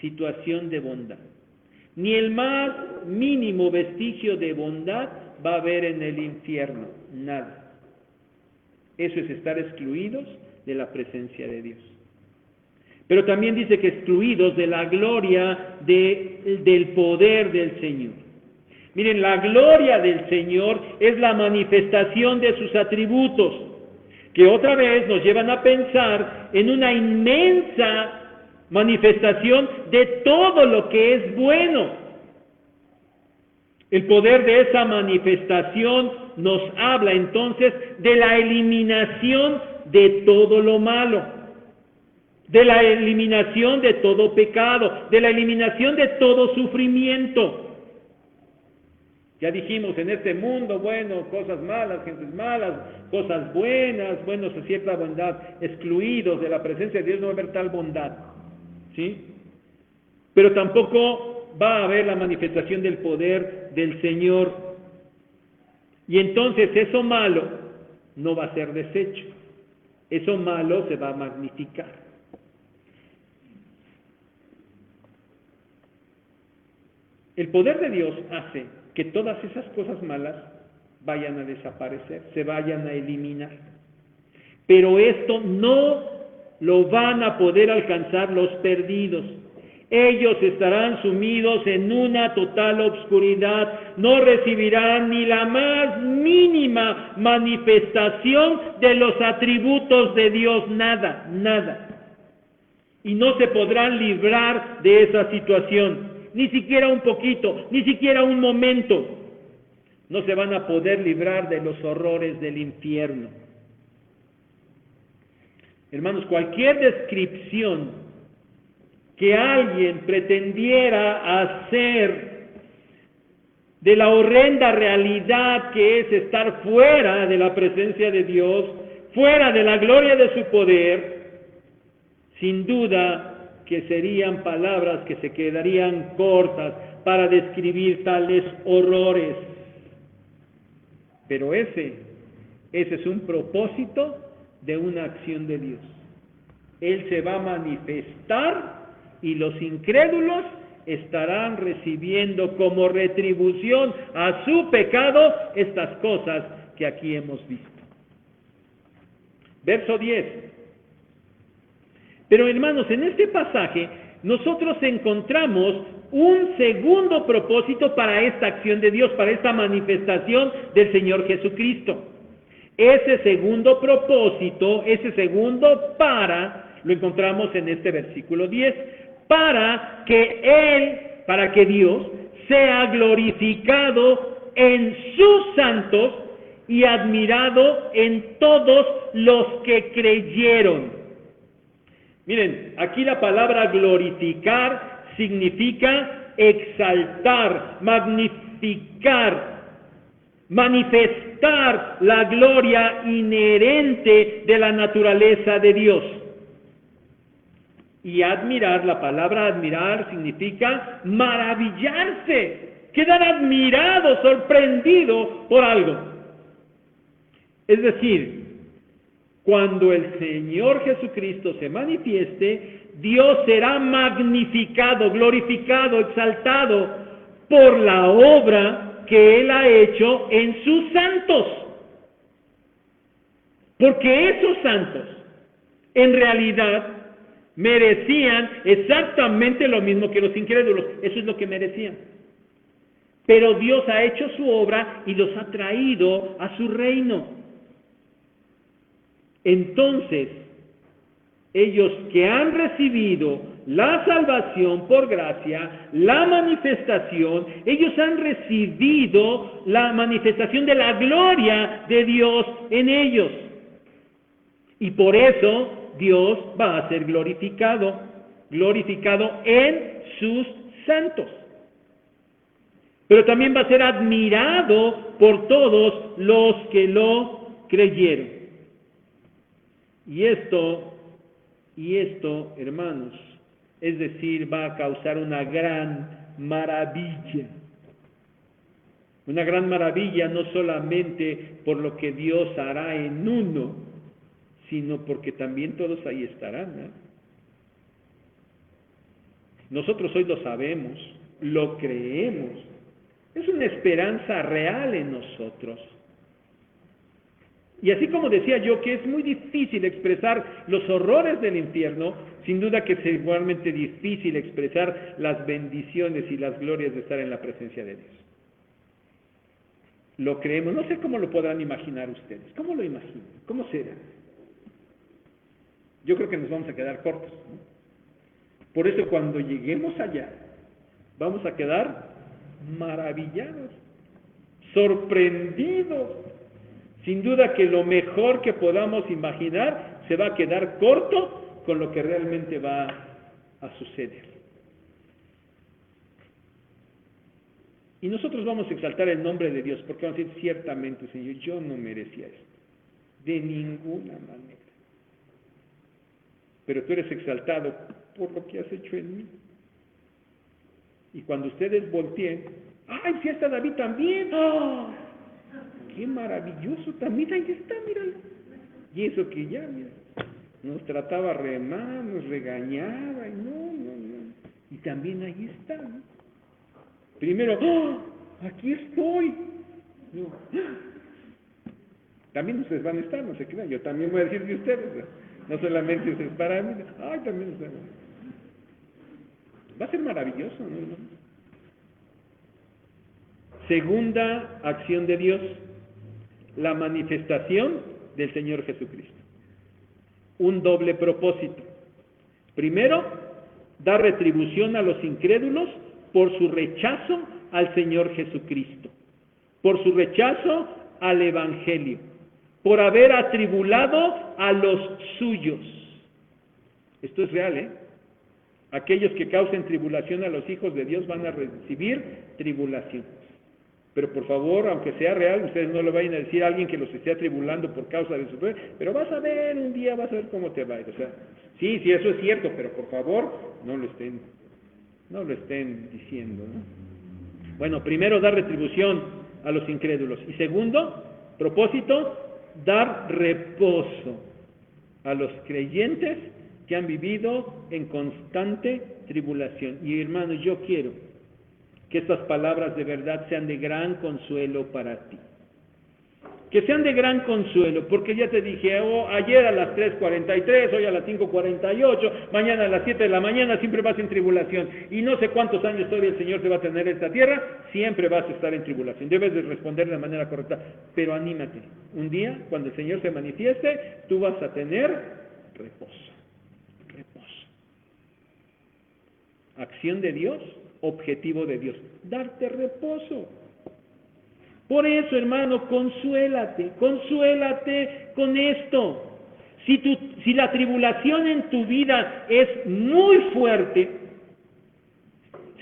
situación de bondad. Ni el más mínimo vestigio de bondad va a haber en el infierno. Nada. Eso es estar excluidos de la presencia de Dios. Pero también dice que excluidos de la gloria del poder del Señor. Miren, la gloria del Señor es la manifestación de sus atributos, que otra vez nos llevan a pensar en una inmensa manifestación de todo lo que es bueno. El poder de esa manifestación nos habla entonces de la eliminación de todo lo malo, de la eliminación de todo pecado, de la eliminación de todo sufrimiento. Ya dijimos, en este mundo, bueno, cosas malas, gentes malas, cosas buenas, bueno, cierta bondad, excluidos de la presencia de Dios no va a haber tal bondad, ¿sí? Pero tampoco va a haber la manifestación del poder del Señor. Y entonces eso malo no va a ser deshecho, eso malo se va a magnificar. El poder de Dios hace que todas esas cosas malas vayan a desaparecer, se vayan a eliminar. Pero esto no lo van a poder alcanzar los perdidos. Ellos estarán sumidos en una total obscuridad, no recibirán ni la más mínima manifestación de los atributos de Dios, nada, nada. Y no se podrán librar de esa situación. Ni siquiera un poquito, ni siquiera un momento. No se van a poder librar de los horrores del infierno. Hermanos, cualquier descripción que alguien pretendiera hacer de la horrenda realidad que es estar fuera de la presencia de Dios, fuera de la gloria de su poder, sin duda que serían palabras que se quedarían cortas para describir tales horrores. Pero ese es un propósito de una acción de Dios. Él se va a manifestar y los incrédulos estarán recibiendo como retribución a su pecado estas cosas que aquí hemos visto. Verso 10. Pero hermanos, en este pasaje nosotros encontramos un segundo propósito para esta acción de Dios, para esta manifestación del Señor Jesucristo. Ese segundo propósito, ese segundo lo encontramos en este versículo 10, para que Dios sea glorificado en sus santos y admirado en todos los que creyeron. Miren, aquí la palabra glorificar significa exaltar, magnificar, manifestar la gloria inherente de la naturaleza de Dios. Y admirar, la palabra admirar significa maravillarse, quedar admirado, sorprendido por algo. Es decir, cuando el Señor Jesucristo se manifieste, Dios será magnificado, glorificado, exaltado por la obra que Él ha hecho en sus santos. Porque esos santos, en realidad, merecían exactamente lo mismo que los incrédulos. Eso es lo que merecían. Pero Dios ha hecho su obra y los ha traído a su reino. Entonces, ellos que han recibido la salvación por gracia, la manifestación, ellos han recibido la manifestación de la gloria de Dios en ellos. Y por eso Dios va a ser glorificado. glorificado en sus santos. Pero también va a ser admirado por todos los que lo creyeron. Y esto, hermanos, es decir, va a causar una gran maravilla. Una gran maravilla no solamente por lo que Dios hará en uno, sino porque también todos ahí estarán, ¿no? Nosotros hoy lo sabemos, lo creemos. Es una esperanza real en nosotros. Y así como decía yo que es muy difícil expresar los horrores del infierno, sin duda que es igualmente difícil expresar las bendiciones y las glorias de estar en la presencia de Dios. Lo creemos, no sé cómo lo podrán imaginar ustedes, ¿cómo lo imaginan? ¿Cómo será? Yo creo que nos vamos a quedar cortos, ¿no? Por eso cuando lleguemos allá, vamos a quedar maravillados, sorprendidos. Sin duda que lo mejor que podamos imaginar se va a quedar corto con lo que realmente va a suceder. Y nosotros vamos a exaltar el nombre de Dios, porque vamos a decir, ciertamente, Señor, yo no merecía esto, de ninguna manera. Pero tú eres exaltado por lo que has hecho en mí. Y cuando ustedes volteen, ¡ay, si está David también! ¡Oh! ¡Qué maravilloso! También ahí está, míralo. Y eso que ya, mira, nos trataba re mal, nos regañaba, y no. Y también ahí está, ¿no? Primero, ¡oh! Aquí estoy. No. También ustedes van a estar, no se crean, yo también voy a decir de ustedes, no solamente ustedes para mí, ¡ay, también ustedes! Va a ser maravilloso, ¿no, hermano? Segunda acción de Dios, la manifestación del Señor Jesucristo. Un doble propósito. Primero, dar retribución a los incrédulos por su rechazo al Señor Jesucristo, por su rechazo al Evangelio, por haber atribulado a los suyos. Esto es real, ¿eh? Aquellos que causen tribulación a los hijos de Dios van a recibir tribulación. Pero por favor, aunque sea real, ustedes no le vayan a decir a alguien que los esté atribulando por causa de su fe, pero vas a ver, un día vas a ver cómo te va a ir. O sea, sí, eso es cierto, pero por favor, no lo estén diciendo, ¿no? Bueno, primero, dar retribución a los incrédulos. Y segundo, propósito, dar reposo a los creyentes que han vivido en constante tribulación. Y hermanos, yo quiero que estas palabras de verdad sean de gran consuelo para ti. Que sean de gran consuelo, porque ya te dije, ayer a las 3:43, hoy a las 5:48, mañana a las 7 de la mañana, siempre vas en tribulación. Y no sé cuántos años todavía el Señor te va a tener en esta tierra, siempre vas a estar en tribulación. Debes de responder de manera correcta, pero anímate. Un día, cuando el Señor se manifieste, tú vas a tener reposo. Acción de Dios, objetivo de Dios, darte reposo. Por eso, hermano, consuélate con esto. Si la tribulación en tu vida es muy fuerte,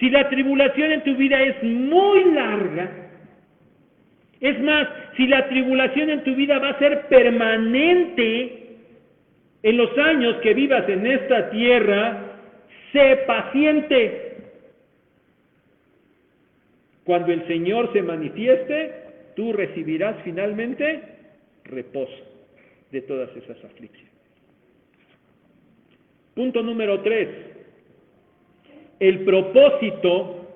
si la tribulación en tu vida es muy larga, es más, si la tribulación en tu vida va a ser permanente en los años que vivas en esta tierra, sé paciente. Cuando el Señor se manifieste, tú recibirás finalmente reposo de todas esas aflicciones. Punto número 3. El propósito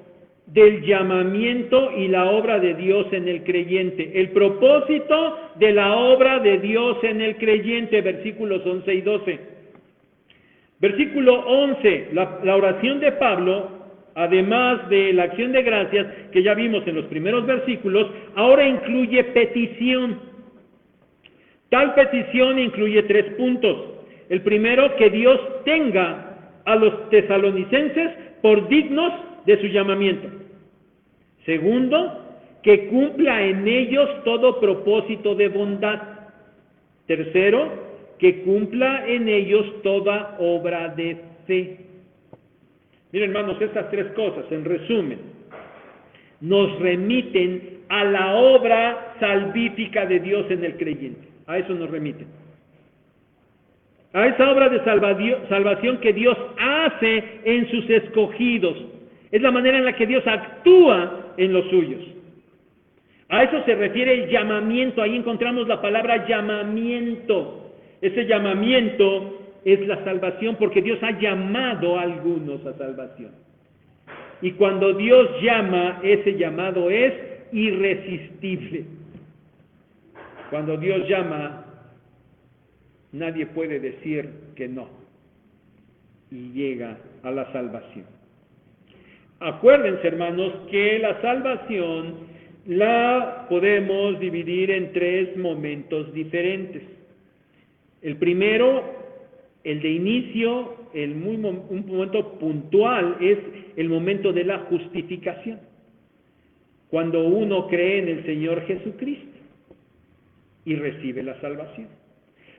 del llamamiento y la obra de Dios en el creyente. El propósito de la obra de Dios en el creyente, versículos 11 y 12. Versículo 11, la oración de Pablo, además de la acción de gracias que ya vimos en los primeros versículos, ahora incluye petición. Tal petición incluye 3 puntos. El primero, que Dios tenga a los tesalonicenses por dignos de su llamamiento. Segundo, que cumpla en ellos todo propósito de bondad. Tercero, que cumpla en ellos toda obra de fe. Miren, hermanos, estas tres cosas, en resumen, nos remiten a la obra salvífica de Dios en el creyente. A eso nos remiten. A esa obra de salvación que Dios hace en sus escogidos. Es la manera en la que Dios actúa en los suyos. A eso se refiere el llamamiento. Ahí encontramos la palabra llamamiento. Ese llamamiento es la salvación porque Dios ha llamado a algunos a salvación. Y cuando Dios llama, ese llamado es irresistible. Cuando Dios llama, nadie puede decir que no. Y llega a la salvación. Acuérdense, hermanos, que la salvación la podemos dividir en tres momentos diferentes. El primero, el de inicio, un momento puntual, es el momento de la justificación. Cuando uno cree en el Señor Jesucristo y recibe la salvación.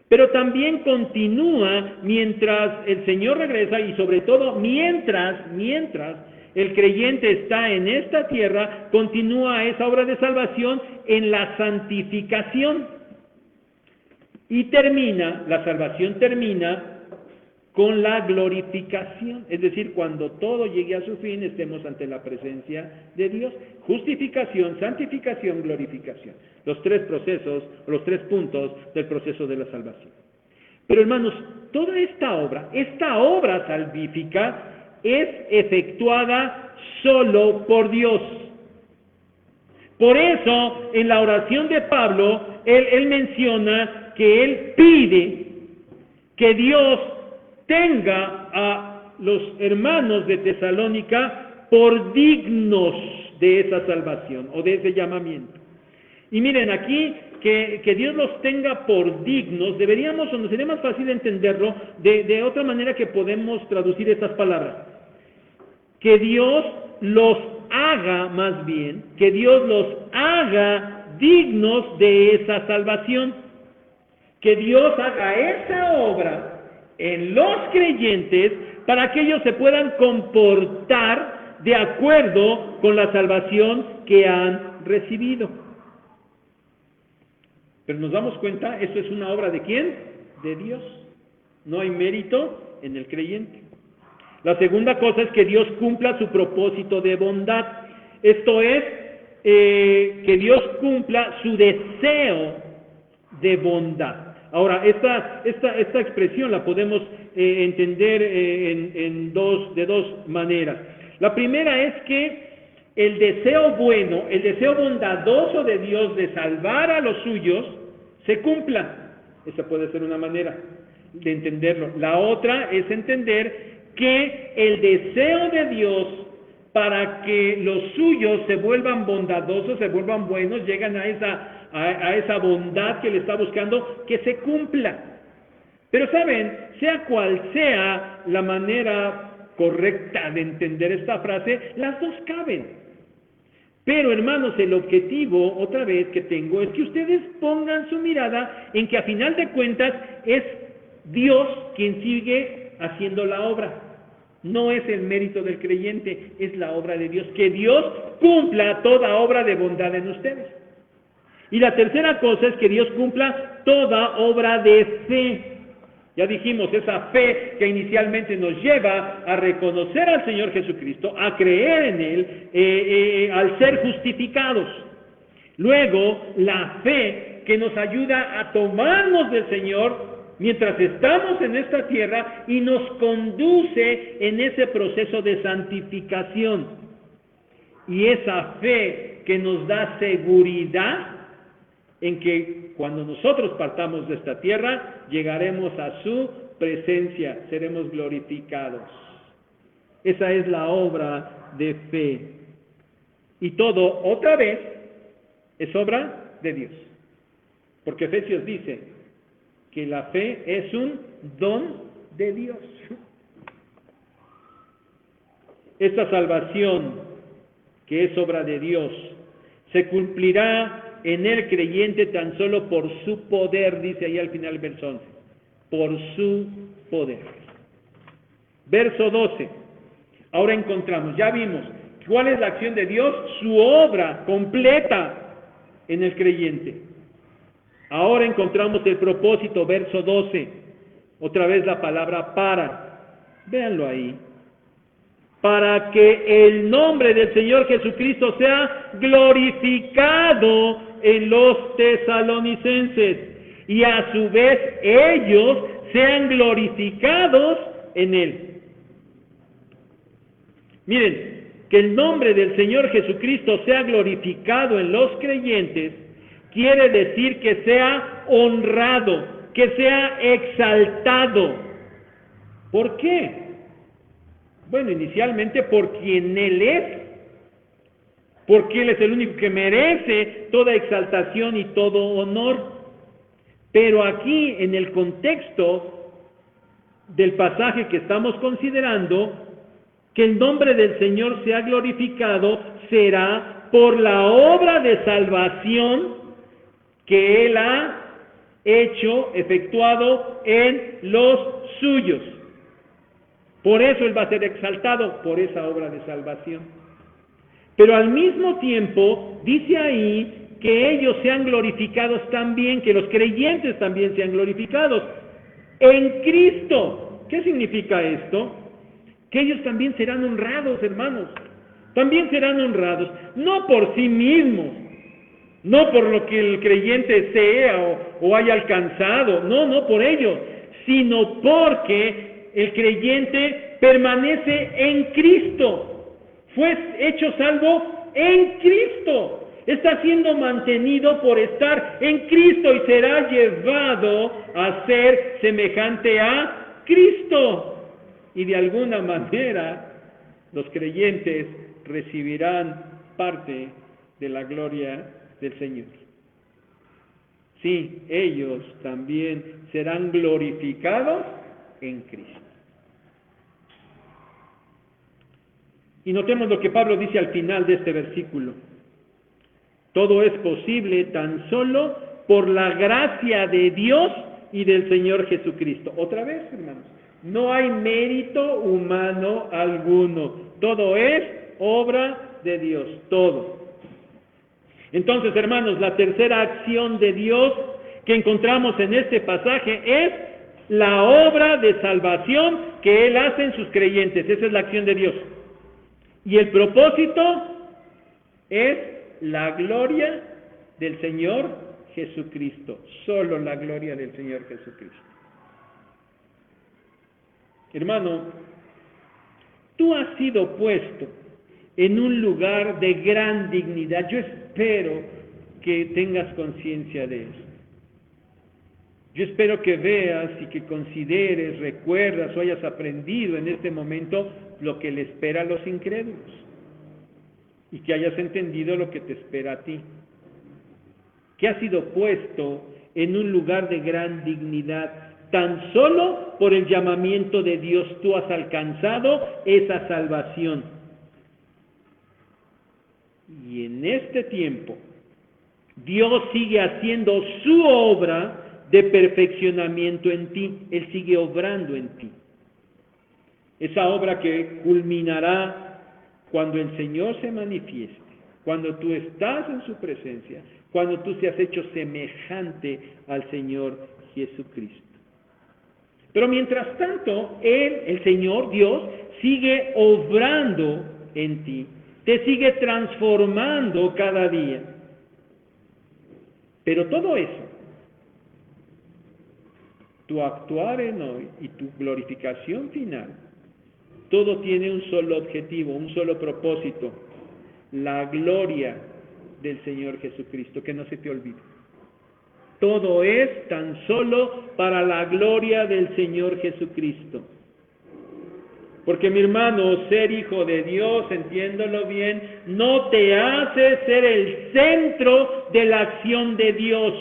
Pero también continúa mientras el Señor regresa y sobre todo mientras el creyente está en esta tierra, continúa esa obra de salvación en la santificación. Y la salvación termina con la glorificación, es decir, cuando todo llegue a su fin, estemos ante la presencia de Dios. Justificación, santificación, glorificación. Los tres procesos, los tres puntos del proceso de la salvación. Pero hermanos, toda esta obra salvífica, es efectuada solo por Dios. Por eso, en la oración de Pablo, él menciona que él pide que Dios tenga a los hermanos de Tesalónica por dignos de esa salvación o de ese llamamiento. Y miren, aquí que Dios los tenga por dignos, deberíamos, o nos sería más fácil entenderlo de otra manera que podemos traducir estas palabras. Que Dios los haga, más bien, que Dios los haga dignos de esa salvación. Que Dios haga esa obra en los creyentes para que ellos se puedan comportar de acuerdo con la salvación que han recibido. Pero nos damos cuenta, esto es una obra ¿de quién? De Dios. No hay mérito en el creyente. La segunda cosa es que Dios cumpla su propósito de bondad. Esto es, que Dios cumpla su deseo de bondad. Ahora, esta expresión la podemos entender de dos maneras. La primera es que el deseo bueno, el deseo bondadoso de Dios de salvar a los suyos, se cumpla. Esa puede ser una manera de entenderlo. La otra es entender que el deseo de Dios para que los suyos se vuelvan bondadosos, se vuelvan buenos, llegan a esa bondad que Él está buscando, que se cumpla. Pero saben, sea cual sea la manera correcta de entender esta frase, las dos caben. Pero hermanos, el objetivo, otra vez que tengo, es que ustedes pongan su mirada en que a final de cuentas es Dios quien sigue haciendo la obra. No es el mérito del creyente, es la obra de Dios. Que Dios cumpla toda obra de bondad en ustedes. Y la tercera cosa es que Dios cumpla toda obra de fe. Ya dijimos, esa fe que inicialmente nos lleva a reconocer al Señor Jesucristo, a creer en Él, al ser justificados. Luego, la fe que nos ayuda a tomarnos del Señor mientras estamos en esta tierra y nos conduce en ese proceso de santificación. Y esa fe que nos da seguridad en que cuando nosotros partamos de esta tierra, llegaremos a su presencia, seremos glorificados. Esa es la obra de fe. Y todo, otra vez, es obra de Dios. Porque Efesios dice que la fe es un don de Dios. Esta salvación, que es obra de Dios, se cumplirá en el creyente tan solo por su poder, dice ahí al final del verso 11, por su poder. Verso 12, Ahora encontramos, ya vimos, ¿cuál es la acción de Dios? Su obra completa en el creyente. Ahora encontramos el propósito, verso 12. Otra vez la palabra para. Véanlo ahí. Para que el nombre del Señor Jesucristo sea glorificado en los tesalonicenses y a su vez ellos sean glorificados en Él. Miren, que el nombre del Señor Jesucristo sea glorificado en los creyentes quiere decir que sea honrado, que sea exaltado. ¿Por qué? Bueno, inicialmente por quien Él es, porque Él es el único que merece toda exaltación y todo honor. Pero aquí, en el contexto del pasaje que estamos considerando, que el nombre del Señor sea glorificado será por la obra de salvación que Él ha hecho, efectuado en los suyos. Por eso Él va a ser exaltado, por esa obra de salvación. Pero al mismo tiempo, dice ahí que ellos sean glorificados también, que los creyentes también sean glorificados en Cristo. ¿Qué significa esto? Que ellos también serán honrados, hermanos. También serán honrados, no por sí mismos, no por lo que el creyente sea o haya alcanzado, no por ello, sino porque el creyente permanece en Cristo, fue hecho salvo en Cristo, está siendo mantenido por estar en Cristo y será llevado a ser semejante a Cristo. Y de alguna manera los creyentes recibirán parte de la gloria del Señor. Sí, ellos también serán glorificados en Cristo. Y notemos lo que Pablo dice al final de este versículo. Todo es posible tan solo por la gracia de Dios y del Señor Jesucristo. Otra vez, hermanos, no hay mérito humano alguno. Todo es obra de Dios, todo. Entonces, hermanos, la tercera acción de Dios que encontramos en este pasaje es la obra de salvación que Él hace en sus creyentes. Esa es la acción de Dios. Y el propósito es la gloria del Señor Jesucristo. Solo la gloria del Señor Jesucristo. Hermano, tú has sido puesto en un lugar de gran dignidad. Yo espero que tengas conciencia de eso. Yo espero que veas y que consideres, recuerdas o hayas aprendido en este momento lo que le espera a los incrédulos y que hayas entendido lo que te espera a ti. Que has sido puesto en un lugar de gran dignidad. Tan solo por el llamamiento de Dios tú has alcanzado esa salvación. Y en este tiempo, Dios sigue haciendo su obra de perfeccionamiento en ti. Él sigue obrando en ti. Esa obra que culminará cuando el Señor se manifieste, cuando tú estás en su presencia, cuando tú seas hecho semejante al Señor Jesucristo. Pero mientras tanto, Él, el Señor Dios, sigue obrando en ti, te sigue transformando cada día. Pero todo eso, tu actuar en hoy y tu glorificación final, todo tiene un solo objetivo, un solo propósito: la gloria del Señor Jesucristo, que no se te olvide. Todo es tan solo para la gloria del Señor Jesucristo. Porque, mi hermano, ser hijo de Dios, entiéndolo bien, no te hace ser el centro de la acción de Dios,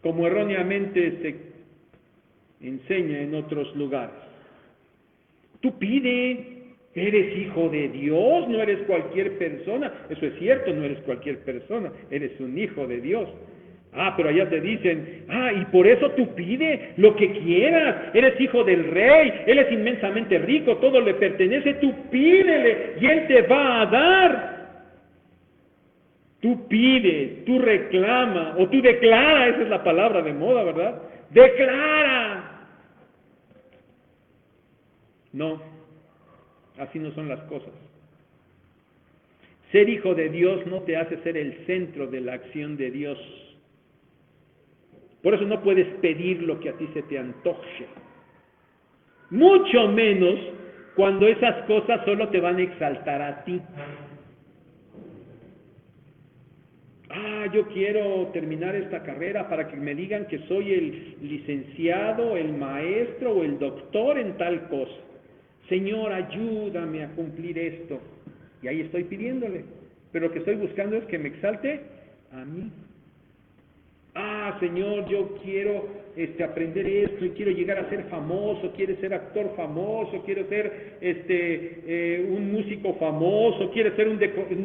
como erróneamente se enseña en otros lugares. Tú pide, eres hijo de Dios, no eres cualquier persona. Eso es cierto, no eres cualquier persona, eres un hijo de Dios. Pero allá te dicen, y por eso tú pide lo que quieras, eres hijo del rey, él es inmensamente rico, todo le pertenece, tú pídele y él te va a dar. Tú pide, tú reclama, o tú declara, esa es la palabra de moda, ¿verdad? Declara. No, así no son las cosas. Ser hijo de Dios no te hace ser el centro de la acción de Dios. Por eso no puedes pedir lo que a ti se te antoje. Mucho menos cuando esas cosas solo te van a exaltar a ti. Yo quiero terminar esta carrera para que me digan que soy el licenciado, el maestro o el doctor en tal cosa. Señor, ayúdame a cumplir esto. Y ahí estoy pidiéndole. Pero lo que estoy buscando es que me exalte a mí. Señor, yo quiero aprender esto y quiero llegar a ser famoso, quiero ser actor famoso, quiero ser un músico famoso, quiero ser un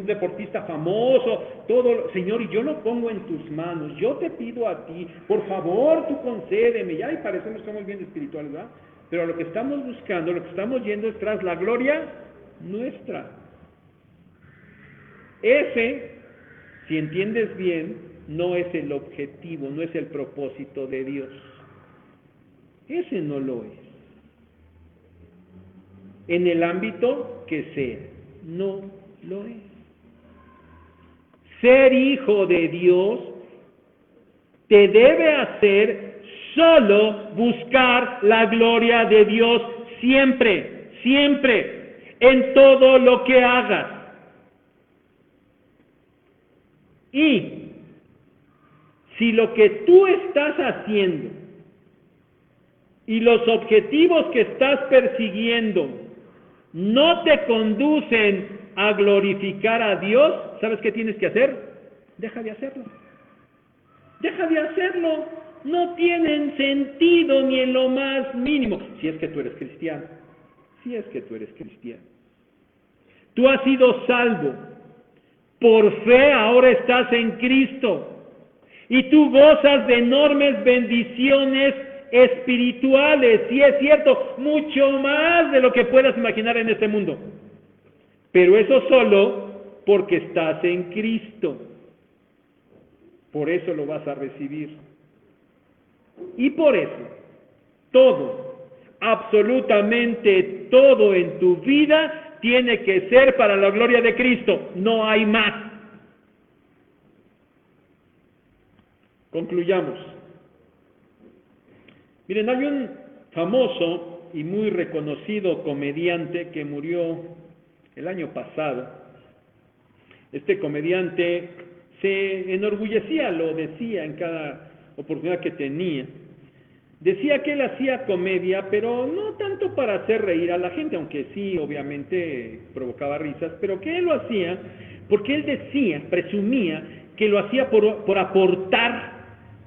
deportista famoso, todo, Señor, y yo lo pongo en tus manos, yo te pido a ti, por favor, tú concédeme, y parecemos que estamos bien espirituales, ¿verdad? Pero lo que estamos buscando, lo que estamos yendo es tras la gloria nuestra. Ese, si entiendes bien, no es el objetivo, no es el propósito de Dios. Ese no lo es. En el ámbito que sea, no lo es. Ser hijo de Dios te debe hacer solo buscar la gloria de Dios siempre, siempre, en todo lo que hagas. Y si lo que tú estás haciendo y los objetivos que estás persiguiendo no te conducen a glorificar a Dios, ¿sabes qué tienes que hacer? Deja de hacerlo. Deja de hacerlo. No tienen sentido ni en lo más mínimo. Si es que tú eres cristiano. Si es que tú eres cristiano. Tú has sido salvo. Por fe ahora estás en Cristo. Y tú gozas de enormes bendiciones espirituales, sí es cierto, mucho más de lo que puedas imaginar en este mundo. Pero eso solo porque estás en Cristo. Por eso lo vas a recibir. Y por eso, todo, absolutamente todo en tu vida tiene que ser para la gloria de Cristo. No hay más. Concluyamos. Miren, hay un famoso y muy reconocido comediante que murió el año pasado. Este comediante se enorgullecía, lo decía en cada oportunidad que tenía. Decía que él hacía comedia, pero no tanto para hacer reír a la gente, aunque sí, obviamente, provocaba risas, pero que él lo hacía porque él decía, presumía, que lo hacía por aportar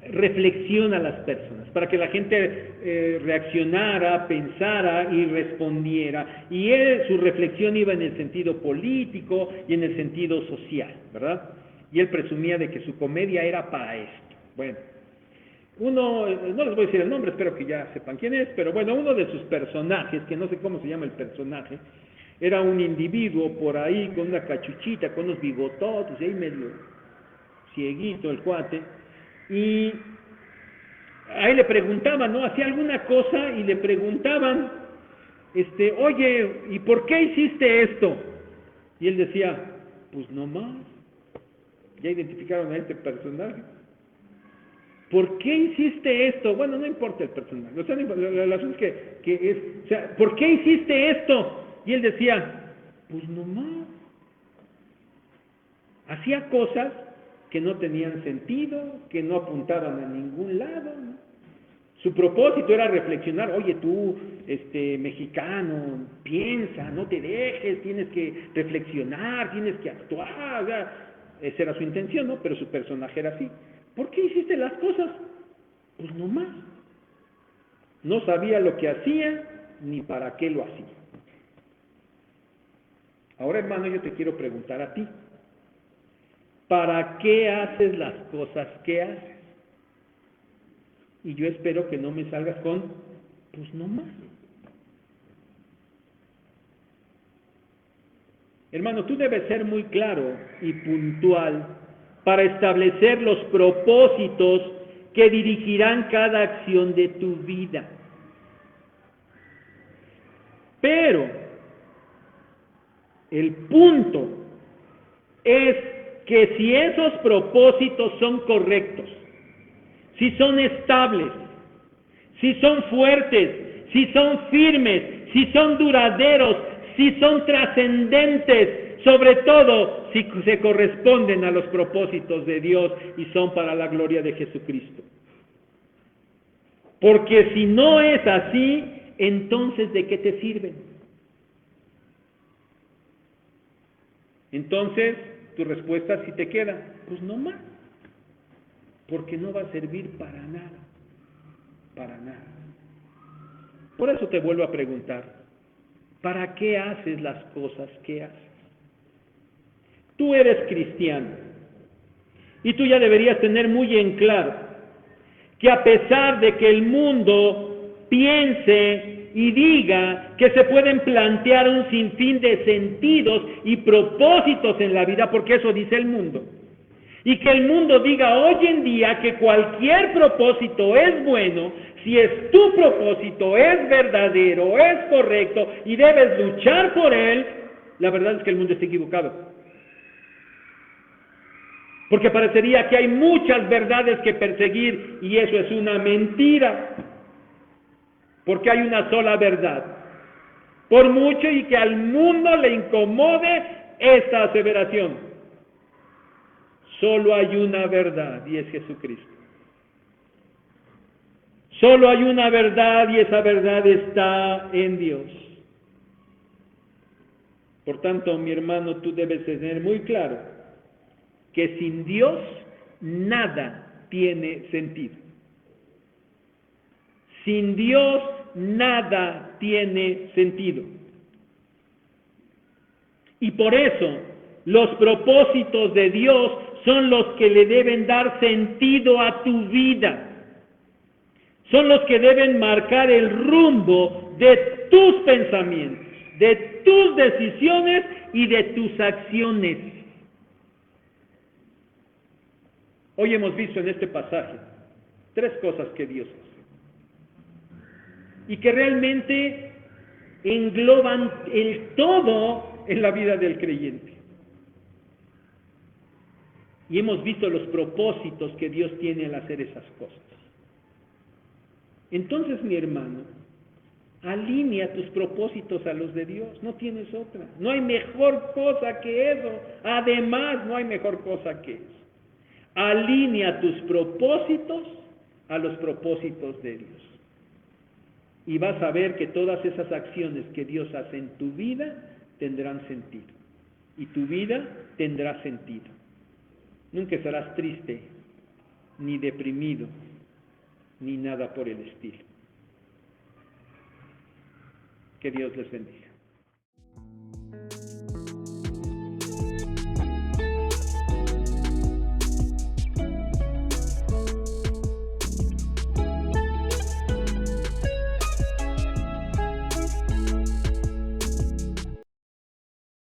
reflexión a las personas, para que la gente reaccionara, pensara y respondiera. Y su reflexión iba en el sentido político y en el sentido social, ¿verdad? Y él presumía de que su comedia era para esto. Bueno, no les voy a decir el nombre, espero que ya sepan quién es, pero bueno, uno de sus personajes, que no sé cómo se llama el personaje, era un individuo por ahí con una cachuchita, con unos bigototes, y ahí medio cieguito el cuate, y ahí le preguntaban, ¿no? Hacía alguna cosa y le preguntaban, oye, ¿y por qué hiciste esto? Y él decía, pues no más. Ya identificaron a este personaje. ¿Por qué hiciste esto? Bueno, no importa el personaje. O sea, el asunto es que es, o sea, ¿por qué hiciste esto? Y él decía, pues no más. Hacía cosas que no tenían sentido, que no apuntaban a ningún lado, ¿no? Su propósito era reflexionar, oye tú, mexicano, piensa, no te dejes, tienes que reflexionar, tienes que actuar, o sea, esa era su intención, ¿no? Pero su personaje era así. ¿Por qué hiciste las cosas? Pues no más. No sabía lo que hacía, ni para qué lo hacía. Ahora, hermano, yo te quiero preguntar a ti. ¿Para qué haces las cosas que haces? Y yo espero que no me salgas con, pues no más. Hermano, tú debes ser muy claro y puntual para establecer los propósitos que dirigirán cada acción de tu vida. Pero el punto es que si esos propósitos son correctos, si son estables, si son fuertes, si son firmes, si son duraderos, si son trascendentes, sobre todo si se corresponden a los propósitos de Dios y son para la gloria de Jesucristo. Porque si no es así, entonces ¿de qué te sirven? Entonces, tu respuesta sí te queda, pues no más, porque no va a servir para nada, para nada. Por eso te vuelvo a preguntar, ¿para qué haces las cosas que haces? Tú eres cristiano y tú ya deberías tener muy en claro que a pesar de que el mundo piense y diga que se pueden plantear un sinfín de sentidos y propósitos en la vida, porque eso dice el mundo, y que el mundo diga hoy en día que cualquier propósito es bueno, si es tu propósito, es verdadero, es correcto y debes luchar por él, la verdad es que el mundo está equivocado. Porque parecería que hay muchas verdades que perseguir y eso es una mentira. Porque hay una sola verdad. Por mucho y que al mundo le incomode esta aseveración. Solo hay una verdad y es Jesucristo. Solo hay una verdad y esa verdad está en Dios. Por tanto, mi hermano, tú debes tener muy claro que sin Dios nada tiene sentido. Sin Dios nada tiene sentido. Y por eso los propósitos de Dios son los que le deben dar sentido a tu vida. Son los que deben marcar el rumbo de tus pensamientos, de tus decisiones y de tus acciones. Hoy hemos visto en este pasaje 3 cosas que Dios hace y que realmente engloban el todo en la vida del creyente. Y hemos visto los propósitos que Dios tiene al hacer esas cosas. Entonces, mi hermano, alinea tus propósitos a los de Dios, no tienes otra. No hay mejor cosa que eso. Además, no hay mejor cosa que eso. Alinea tus propósitos a los propósitos de Dios. Y vas a ver que todas esas acciones que Dios hace en tu vida tendrán sentido. Y tu vida tendrá sentido. Nunca serás triste, ni deprimido, ni nada por el estilo. Que Dios les bendiga.